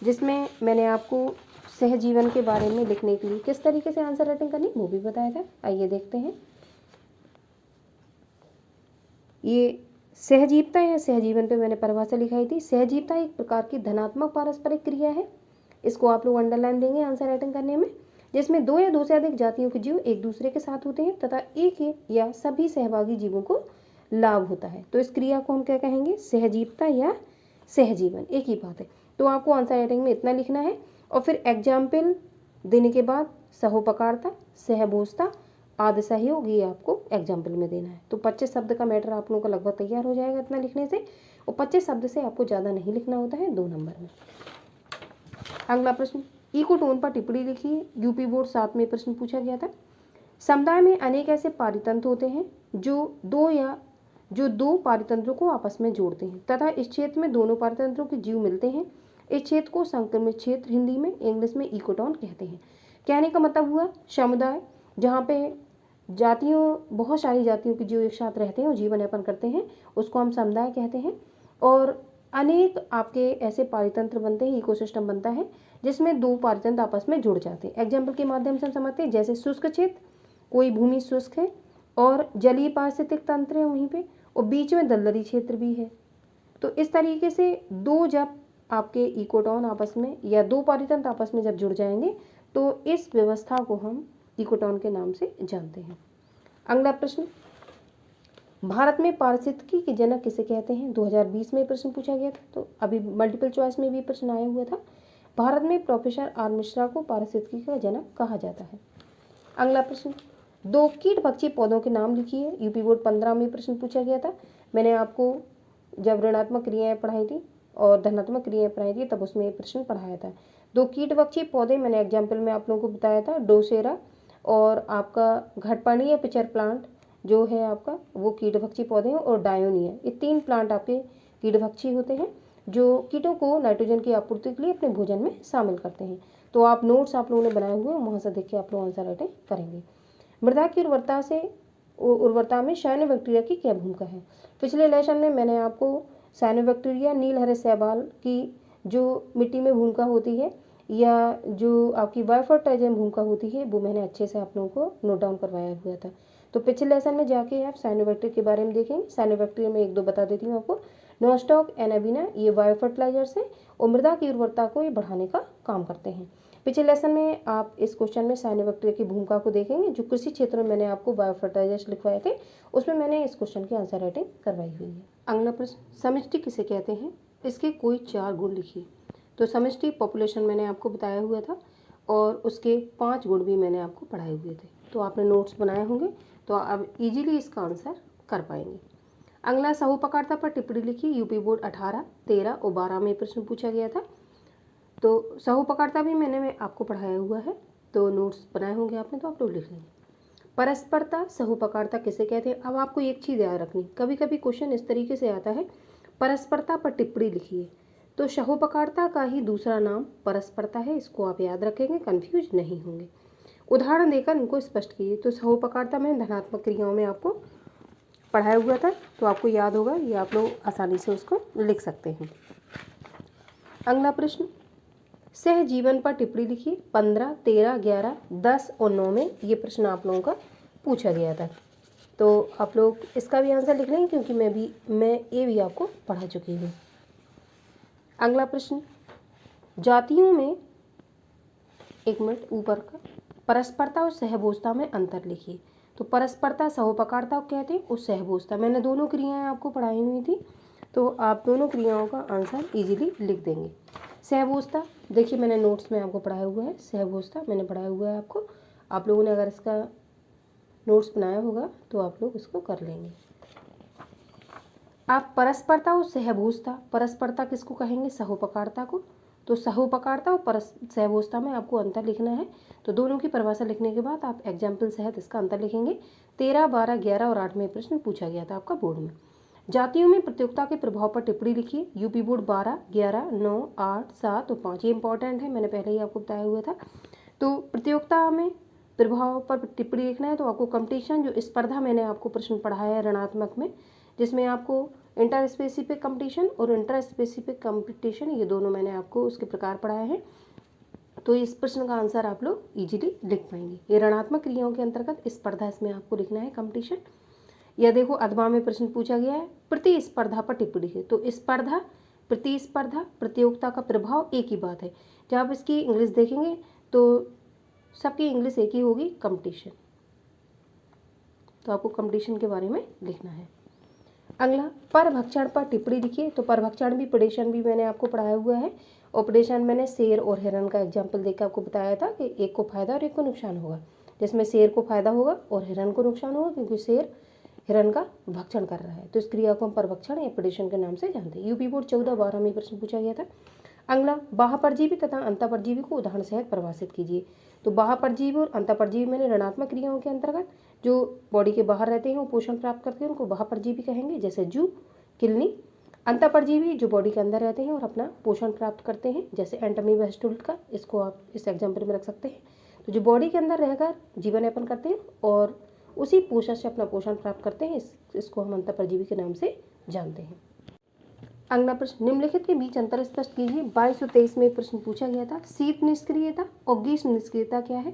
जिसमें मैंने आपको सहजीवन के बारे में लिखने के लिए किस तरीके से आंसर राइटिंग करनी वो भी बताया था। आइए देखते हैं। ये सहजीवता या सहजीवन पे मैंने परिभाषा लिखाई थी। सहजीवता एक प्रकार की धनात्मक पारस्परिक क्रिया है, इसको आप लोग अंडरलाइन देंगे आंसर राइटिंग करने में, जिसमें 2 या 2 से अधिक जातियों के जीव एक दूसरे के साथ होते हैं तथा एक या सभी सहभागी जीवों को लाभ होता है। तो इस क्रिया को हम क्या कहेंगे? सहजीवता या सहजीवन, एक ही बात है। तो आपको आंसर राइटिंग में इतना लिखना है और फिर एग्जाम्पल देने के बाद सहोपकारता, सहभोजता, आदि सहयोग, ये आपको एग्जाम्पल में देना है। तो 25 शब्द का मैटर आप लोगों का लगभग तैयार हो जाएगा इतना लिखने से, और 25 शब्द से आपको ज़्यादा नहीं लिखना होता है 2 नंबर में। अगला प्रश्न, इकोटोन पर टिप्पणी लिखिए। यूपी बोर्ड 7 में प्रश्न पूछा गया था। समुदाय में अनेक ऐसे पारितंत्र होते हैं जो दो पारितंत्रों को आपस में जोड़ते हैं तथा इस क्षेत्र में दोनों पारितंत्रों के जीव मिलते हैं। इस क्षेत्र को संक्रमित क्षेत्र हिंदी में, इंग्लिश में इकोटोन कहते हैं। कहने का मतलब हुआ समुदाय जहाँ पे जातियों, बहुत सारी जातियों के जीव एक साथ रहते हैं और जीवन यापन करते हैं, उसको हम समुदाय कहते हैं। और अनेक आपके ऐसे पारितंत्र बनते हैं, इकोसिस्टम बनता है जिसमें 2 पारितंत्र आपस में जुड़ जाते हैं। एग्जाम्पल के माध्यम से हम समझते हैं, जैसे शुष्क क्षेत्र, कोई भूमि शुष्क है और जलीय पारिस्थितिक तंत्र है वहीं पे, और बीच में दलदली क्षेत्र भी है। तो इस तरीके से 2 जब आपके इकोटोन आपस में या 2 पारितंत्र आपस में जब जुड़ जाएंगे तो इस व्यवस्था को हम इकोटोन के नाम से जानते हैं। अगला प्रश्न, भारत में पारिस्थितिकी के जनक किसे कहते हैं? 2020 में प्रश्न पूछा गया था, तो अभी मल्टीपल चॉइस में भी प्रश्न आया हुआ था। भारत में प्रोफेसर आर मिश्रा को पारिस्थितिकी का जनक कहा जाता है। अगला प्रश्न, दो कीटभक्षी पौधों के नाम लिखिए। यूपी बोर्ड 15 में प्रश्न पूछा गया था। मैंने आपको जब ऋणात्मक क्रियाएं पढ़ाई थी और धनात्मक क्रियाएं पढ़ाई थी तब उसमें ये प्रश्न पढ़ाया था। दो कीटभक्षी पौधे मैंने एग्जाम्पल में आप लोगों को बताया था, डोसेरा और आपका घटपर्णी या पिचर प्लांट जो है आपका वो कीटभक्षी पौधे हैं, और डायोनिया, ये 3 प्लांट आपके कीटभक्षी होते हैं जो कीटों को नाइट्रोजन की आपूर्ति के लिए अपने भोजन में शामिल करते हैं। तो आप नोट्स आप लोगों ने बनाए हुए हैं, वहाँ से देख के आप लोग आंसर राइटिंग करेंगे। मृदा की उर्वरता में साइनोबैक्टीरिया की क्या भूमिका है? पिछले लेसन में मैंने आपको साइनोबैक्टीरिया, नीलहरे शैवाल की जो मिट्टी में भूमिका होती है या जो आपकी बायोफर्टाइजर भूमिका होती है वो मैंने अच्छे से आप लोगों को नोट डाउन करवाया हुआ था। तो पिछले लेसन में जाके आप साइनोबैक्टीरिया के बारे में देखेंगे। साइनोबैक्टीरिया में 1-2 बता देती हूँ आपको। नोस्टॉक, एनाबीना, ये बायोफर्टिलाइजर्स है और मृदा की उर्वरता को ये बढ़ाने का काम करते हैं। पिछले लेसन में आप इस क्वेश्चन में साइनोबैक्टीरिया की भूमिका को देखेंगे। जो कृषि क्षेत्र में मैंने आपको बायोफर्टिलाइजर्स लिखवाए थे उसमें मैंने इस क्वेश्चन की आंसर राइटिंग करवाई हुई है। अगला प्रश्न, समष्टि किसे कहते हैं? इसके कोई 4 गुण लिखिए। तो समष्टि पॉपुलेशन मैंने आपको बताया हुआ था और उसके 5 गुण भी मैंने आपको पढ़ाए हुए थे। तो आपने नोट्स बनाए होंगे तो आप इजीली इसका आंसर कर पाएंगे। अगला, सहुपकारता पर टिप्पणी लिखिए। यूपी बोर्ड 18, 13 और 12 में प्रश्न पूछा गया था। तो सहुपकारता भी मैंने आपको पढ़ाया हुआ है, तो नोट्स बनाए होंगे आपने तो आप लोग लिख लेंगे। परस्परता, सहुपकारता किसे कहते हैं? अब आपको एक चीज़ याद रखनी, कभी कभी क्वेश्चन इस तरीके से आता है, परस्परता पर टिप्पणी लिखिए। तो सहुपकारता का ही दूसरा नाम परस्परता है, इसको आप याद रखेंगे, कंफ्यूज नहीं होंगे। उदाहरण देकर इनको स्पष्ट कीजिए। तो सहुपकारता में धनात्मक क्रियाओं में आपको पढ़ाया हुआ था तो आपको याद होगा, ये आप लोग आसानी से उसको लिख सकते हैं। अगला प्रश्न, सहजीवन पर टिप्पणी लिखिए। 15, 13, 11, 10 और 9 में ये प्रश्न आप लोगों का पूछा गया था। तो आप लोग इसका भी आंसर लिख लेंगे क्योंकि मैं ये भी आपको पढ़ा चुकी हूँ। अगला प्रश्न, जातियों में, एक मिनट ऊपर का, परस्परता और सहभोजता में अंतर लिखिए। तो परस्परता सहुपकारता को कहते हैं और सहभोजता, मैंने दोनों क्रियाएं आपको पढ़ाई हुई थी तो आप दोनों क्रियाओं का आंसर इजीली लिख देंगे। सहभोजता देखिए मैंने नोट्स में आपको पढ़ाया हुआ है, सहभोजता मैंने पढ़ाया हुआ है आपको। आप लोगों ने अगर इसका नोट्स बनाया होगा तो आप लोग इसको कर लेंगे। आप परस्परता और सहभोजता, परस्परता किसको कहेंगे? सहुपकारता को। तो सहुपकारता और सहभोजता में आपको अंतर लिखना है। तो दोनों की परिभाषा लिखने के बाद आप एग्जाम्पल सहित इसका अंतर लिखेंगे। 13, 12, 11 और 8 में प्रश्न पूछा गया था आपका बोर्ड में। जातियों में प्रतियोगिता के प्रभाव पर टिप्पणी लिखिए। यूपी बोर्ड 12, 11, 9, 8, 7 और 5, ये इंपॉर्टेंट है, मैंने पहले ही आपको बताया हुआ था। तो प्रतियोगिता में प्रभाव पर टिप्पणी लिखना है तो आपको कंपटीशन, जो स्पर्धा मैंने आपको प्रश्न पढ़ाया है ऋणात्मक में, जिसमें आपको इंटर स्पेसिफिक कंपटीशन और इंटर स्पेसिफिक कंपटीशन, ये दोनों मैंने आपको उसके प्रकार पढ़ाए हैं। तो इस प्रश्न का आंसर आप लोग इजीली लिख पाएंगे। ये ऋणात्मक क्रियाओं के अंतर्गत स्पर्धा, इसमें आपको लिखना है कंपटीशन। या देखो अधवा में प्रश्न पूछा गया है, प्रतिस्पर्धा पर टिप्पणी है। तो स्पर्धा, प्रतिस्पर्धा, प्रतियोगिता का प्रभाव एक ही बात है। जब आप इसकी इंग्लिश देखेंगे तो सबकी इंग्लिश एक ही होगी, कंपटीशन। तो आपको कंपटीशन के बारे में लिखना है। अगला, परभक्षण पर टिप्पणी लिखिए। तो परभक्षण भी, प्रेडेशन भी मैंने आपको पढ़ाया हुआ है और प्रेडेशन मैंने शेर और हिरण का एग्जाम्पल देकर आपको बताया था कि एक को फायदा और एक को नुकसान होगा, जिसमें शेर को फायदा होगा और हिरण को नुकसान होगा क्योंकि शेर हिरण का भक्षण कर रहा है। तो इस क्रिया को हम परभक्षण या प्रेडेशन के नाम से जानते हैं। यूपी बोर्ड 14, 12 में प्रश्न पूछा गया था। अगला, बाह्यपरजीवी तथा अंतःपरजीवी को उदाहरण सहित परिभाषित कीजिए। तो बाह्यपरजीवी और अंतःपरजीवी मैंने ऋणात्मक क्रियाओं के अंतर्गत जो बॉडी के बाहर रहते हैं वो पोषण प्राप्त करते हैं उनको बाह्यपरजीवी कहेंगे, जैसे जू, किलनी। अंतःपरजीवी जो बॉडी के अंदर रहते हैं और अपना पोषण प्राप्त करते हैं, जैसे एंटमीबा हिस्टोलिका, इसको आप इस एग्जाम्पल में रख सकते हैं। तो जो बॉडी के अंदर रहकर जीवन यापन करते हैं और उसी पोषण से अपना पोषण प्राप्त करते हैं, इसको हम अंतःपरजीवी के नाम से जानते हैं। अगला प्रश्न, निम्नलिखित के बीच अंतर स्पष्ट कीजिए। 2223 में प्रश्न पूछा गया था, शीत निष्क्रियता और ग्रीष्म निष्क्रियता क्या है?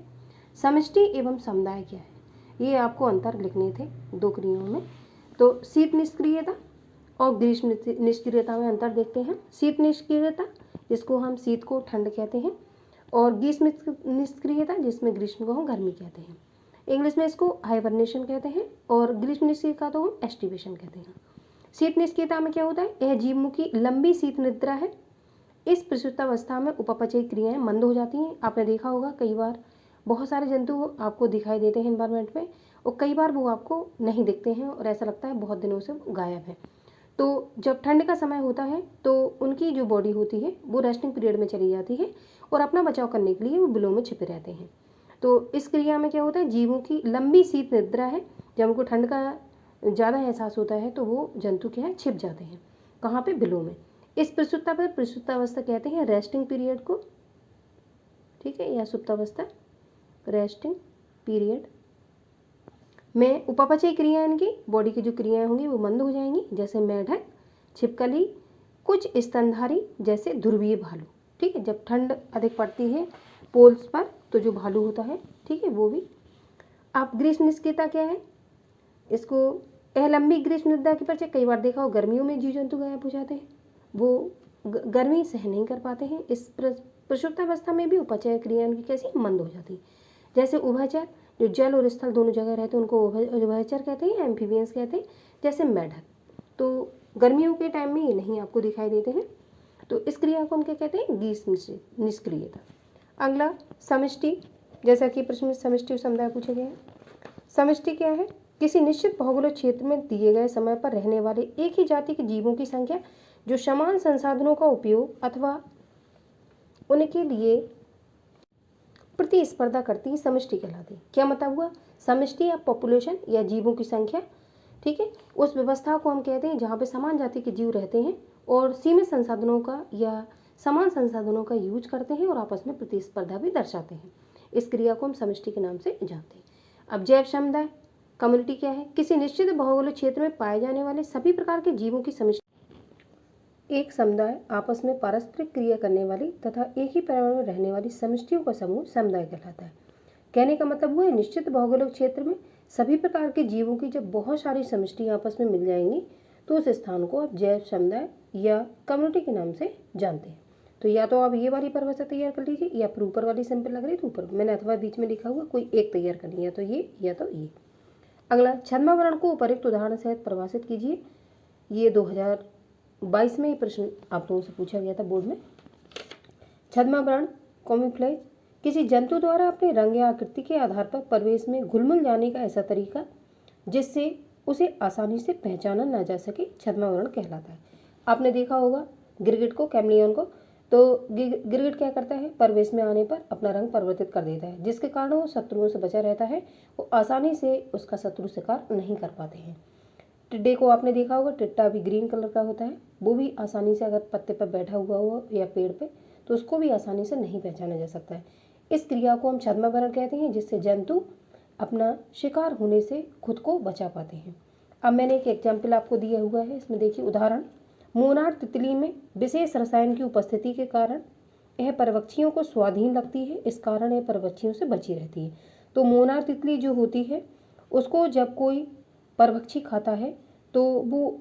समष्टि एवं समुदाय क्या है? ये आपको अंतर लिखने थे दो क्रियाओं में। तो शीत निष्क्रियता और ग्रीष्म निष्क्रियता में अंतर देखते हैं। शीत निष्क्रियता, जिसको हम शीत को ठंड कहते हैं, और ग्रीष्म निष्क्रियता, जिसमें ग्रीष्म को हम गर्मी कहते हैं। इंग्लिश में इसको हाइबरनेशन कहते हैं और ग्रीष्म निष्क्रियता को हम एस्टिवेशन कहते हैं। शीत निष्क्रियता में क्या होता है? यह जीवमुखी लंबी शीत निद्रा है। इस प्रसूतावस्था में उपापचयी क्रियाएं मंद हो जाती हैं। आपने देखा होगा कई बार बहुत सारे जंतु आपको दिखाई देते हैं एनवायरनमेंट में, और कई बार वो आपको नहीं दिखते हैं और ऐसा लगता है बहुत दिनों से वो गायब है। तो जब ठंड का समय होता है तो उनकी जो बॉडी होती है वो रेस्टिंग पीरियड में चली जाती है और अपना बचाव करने के लिए वो बिलों में छिपे रहते हैं। तो इस क्रिया में क्या होता है, जीवों की लंबी शीत निद्रा है। जब उनको ठंड का ज़्यादा एहसास होता है तो वो जंतु क्या है, छिप जाते हैं। कहाँ पे, बिलों में। इस प्रसुप्तावस्था कहते हैं रेस्टिंग पीरियड को, ठीक है, या सुप्तावस्था, रेस्टिंग पीरियड में उपापचय क्रिया, इनकी बॉडी की जो क्रियाएं होंगी वो मंद हो जाएंगी, जैसे मेढक, छिपकली, कुछ स्तनधारी जैसे ध्रुवीय भालू। ठीक है, जब ठंड अधिक पड़ती है पोल्स पर तो जो भालू होता है, ठीक है, वो भी। अब ग्रीष्म निष्क्रियता क्या है, इसको यह लंबी ग्रीष्म निद्रा के परिचय कई बार देखा हो, गर्मियों में जीव जंतु गायब हो जाते हैं, वो गर्मी सहन नहीं कर पाते हैं। इस प्रसुप्तावस्था में भी उपचय क्रिया इनकी कैसी, मंद हो जाती है। जैसे उभयचर, जो जल और स्थल दोनों जगह रहते हैं उनको उभयचर कहते हैं, एम्फीबियंस कहते हैं, जैसे मेढक। तो गर्मियों के टाइम में ये नहीं आपको दिखाई देते हैं। तो इस क्रिया को हम क्या कहते हैं, ग्रीष्म निष्क्रियता। अगला समष्टि, जैसा कि प्रश्न में समष्टि समुदाय पूछे गए हैं। समष्टि क्या है, किसी निश्चित भौगोलिक क्षेत्र में दिए गए समय पर रहने वाले एक ही जाति के जीवों की संख्या जो समान संसाधनों का उपयोग अथवा उनके लिए प्रतिस्पर्धा करती है, समष्टि कहलाती है। क्या मतलब हुआ, समष्टि या पॉपुलेशन या जीवों की संख्या, ठीक है, उस व्यवस्था को हम कहते हैं जहाँ पे समान जाति के जीव रहते हैं और सीमित संसाधनों का या समान संसाधनों का यूज करते हैं और आपस में प्रतिस्पर्धा भी दर्शाते हैं। इस क्रिया को हम समष्टि के नाम से जानते हैं। अब जैव समुदाय, कम्युनिटी क्या है, किसी निश्चित भौगोलिक क्षेत्र में पाए जाने वाले सभी प्रकार के जीवों की समष्टि। एक समुदाय आपस में पारस्परिक क्रिया करने वाली तथा एक ही पर्यावरण में रहने वाली समष्टियों का समूह समुदाय कहलाता है। कहने का मतलब हुआ, निश्चित भौगोलिक क्षेत्र में सभी प्रकार के जीवों की जब बहुत सारी समष्टियां आपस में मिल जाएंगी तो उस स्थान को आप जैव समुदाय या कम्युनिटी के नाम से जानते हैं। तो या तो आप ये वाली परिभाषा तैयार कर लीजिए, या फिर ऊपर वाली सिंपल लग रही तो ऊपर मैंने अथवा बीच में लिखा हुआ कोई एक तैयार करनी है, तो ये या तो ये। अगला, छद्मावरण को उपयुक्त उदाहरण सहित परिभाषित कीजिए। ये 2022 में प्रश्न आप लोगों से पूछा गया था बोर्ड में। छद्मावरण, कैमोफ्लेज, किसी जंतु द्वारा अपने रंग या आकृति के आधार पर परिवेश में घुल-मिल जाने का ऐसा तरीका जिससे उसे आसानी से पहचाना न जा सके, छद्मावरण कहलाता है। आपने देखा होगा गिरगिट को, कैमलियन को, तो गिरगिट क्या करता है, परिवेश में आने पर अपना रंग परिवर्तित कर देता है, जिसके कारण वो शत्रुओं से बचा रहता है, वो आसानी से उसका शत्रु शिकार नहीं कर पाते हैं। टिड्डे को आपने देखा होगा, टिड्डा भी ग्रीन कलर का होता है, वो भी आसानी से अगर पत्ते पर बैठा हुआ हो या पेड़ पे तो उसको भी आसानी से नहीं पहचाना जा सकता है। इस क्रिया को हम छद्मावरण कहते हैं, जिससे जंतु अपना शिकार होने से खुद को बचा पाते हैं। अब मैंने एक एग्जाम्पल आपको दिया हुआ है, इसमें देखिए उदाहरण। मोनार तितली में विशेष रसायन की उपस्थिति के कारण यह परभक्षियों को स्वाधीन लगती है, इस कारण यह परभक्षियों से बची रहती है। तो मोनार तितली जो होती है उसको जब कोई परभक्षी खाता है तो वो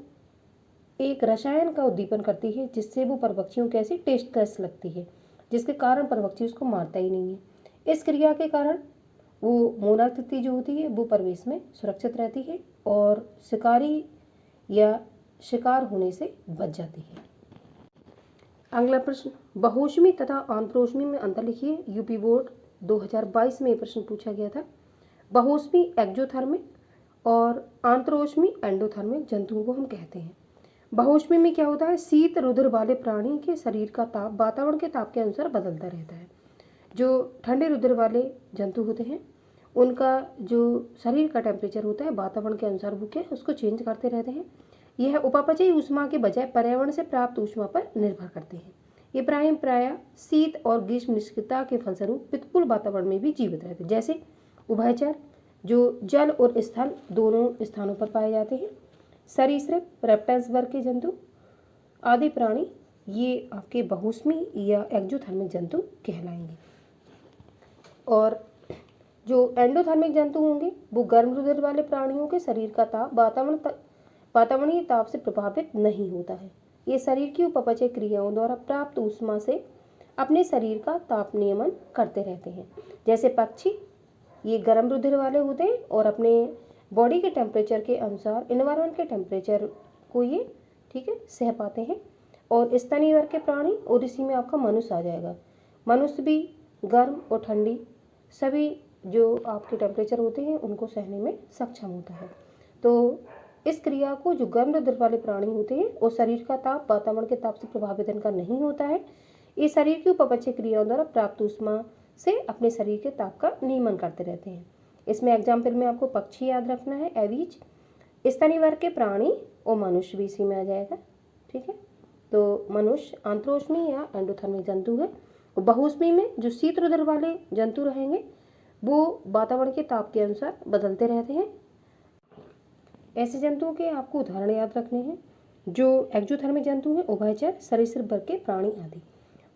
एक रसायन का उद्दीपन करती है, जिससे वो परभक्षियों को ऐसी टेस्टलेस लगती है, जिसके कारण परभक्षी उसको मारता ही नहीं है। इस क्रिया के कारण वो मोनार तितली जो होती है वो परिवेश में सुरक्षित रहती है और शिकारी या शिकार होने से बच जाती है। अगला प्रश्न, बहुऊष्मी तथा आंतरोष्मी में अंतर लिखिए। यूपी बोर्ड 2022 में ये प्रश्न पूछा गया था। बहुऊष्मी एक्जोथर्मिक और आंतरोष्मी एंडोथर्मिक जंतुओं को हम कहते हैं। बहुऊष्मी में क्या होता है, शीत रुधिर वाले प्राणी के शरीर का ताप वातावरण के ताप के अनुसार बदलता रहता है। जो ठंडे रुधिर वाले जंतु होते हैं उनका जो शरीर का टेम्परेचर होता है वातावरण के अनुसार वो क्या उसको चेंज करते रहते हैं। यह उपापचयी ऊष्मा के बजाय पर्यावरण से प्राप्त ऊष्मा पर निर्भर करते हैं। ये प्रायः शीत और ग्रीष्म निष्क्रियता के फलस्वरूप प्रतिकूल वातावरण में भी जीवित रहते हैं, जैसे उभयचर जो जल और स्थल दोनों स्थानों पर पाए जाते हैं, सरीसृप, रेप्टाइल्स वर्ग के जंतु आदि प्राणी, ये आपके बहुऊष्मी या एक्जोथर्मिक जंतु कहलाएंगे। और जो एंडोथर्मिक जंतु होंगे वो गर्म रुधिर वाले प्राणियों के शरीर का ताप वातावरणीय ताप से प्रभावित नहीं होता है। ये शरीर की उपपचय क्रियाओं द्वारा प्राप्त ऊष्मा से अपने शरीर का ताप नियमन करते रहते हैं। जैसे पक्षी, ये गर्म रुधिर वाले होते हैं और अपने बॉडी के टेम्परेचर के अनुसार एनवायरनमेंट के टेम्परेचर को ये ठीक है सह पाते हैं। और स्तनीय वर्ग के प्राणी, और इसी में आपका मनुष्य आ जाएगा। मनुष्य भी गर्म और ठंडी सभी जो आपके टेम्परेचर होते हैं उनको सहने में सक्षम होता है। तो इस क्रिया को जो गर्म द्रव वाले प्राणी होते हैं और शरीर का ताप वातावरण के ताप से प्रभावित इनका नहीं होता है। ये शरीर की उपपचय क्रियाओं द्वारा प्राप्त ऊष्मा से अपने शरीर के ताप का नियमन करते रहते हैं। इसमें एग्जाम्पल में आपको पक्षी याद रखना है, एवीज, स्तनी वर्ग के प्राणी और मनुष्य भी इसी में आ जाएगा। ठीक है, तो मनुष्य आंतरोष्मी या एंडोथर्मिक जंतु है। बहुऊष्मी में जो शीत रुधिर वाले जंतु रहेंगे वो वातावरण के ताप के अनुसार बदलते रहते हैं। ऐसे जंतुओं के आपको उदाहरण याद रखने हैं। जो एक्जोथर्मिक जंतु हैं, उभयचर, सरीसृप वर्ग के प्राणी आदि।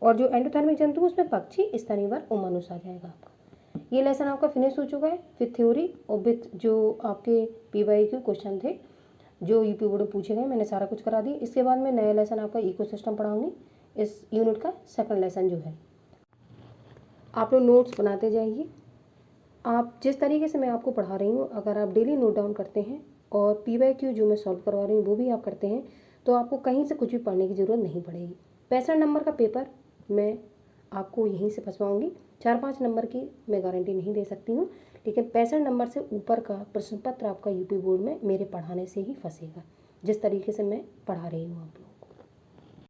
और जो एंडोथर्मिक जंतु उसमें पक्षी, स्तनी वर्ग और मनुष्य आ जाएगा आपका। ये लेसन आपका फिनिश हो चुका है विथ थ्योरी और विथ जो आपके PYQ क्वेश्चन थे जो यूपी बोर्ड में पूछे गए, मैंने सारा कुछ करा दिया। इसके बाद मैं नया लेसन आपका इकोसिस्टम पढ़ाऊंगी, इस यूनिट का सेकंड लेसन जो है। आप लोग नोट्स बनाते जाइए। आप जिस तरीके से मैं आपको पढ़ा रही हूँ, अगर आप डेली नोट डाउन करते हैं और PYQ जो मैं सॉल्व करवा रही हूँ वो भी आप करते हैं, तो आपको कहीं से कुछ भी पढ़ने की ज़रूरत नहीं पड़ेगी। 65 नंबर का पेपर मैं आपको यहीं से फंसवाऊँगी। 4-5 नंबर की मैं गारंटी नहीं दे सकती हूँ, लेकिन 65 नंबर से ऊपर का प्रश्न पत्र आपका यूपी बोर्ड में मेरे पढ़ाने से ही फंसेगा, जिस तरीके से मैं पढ़ा रही हूँ आप लोग।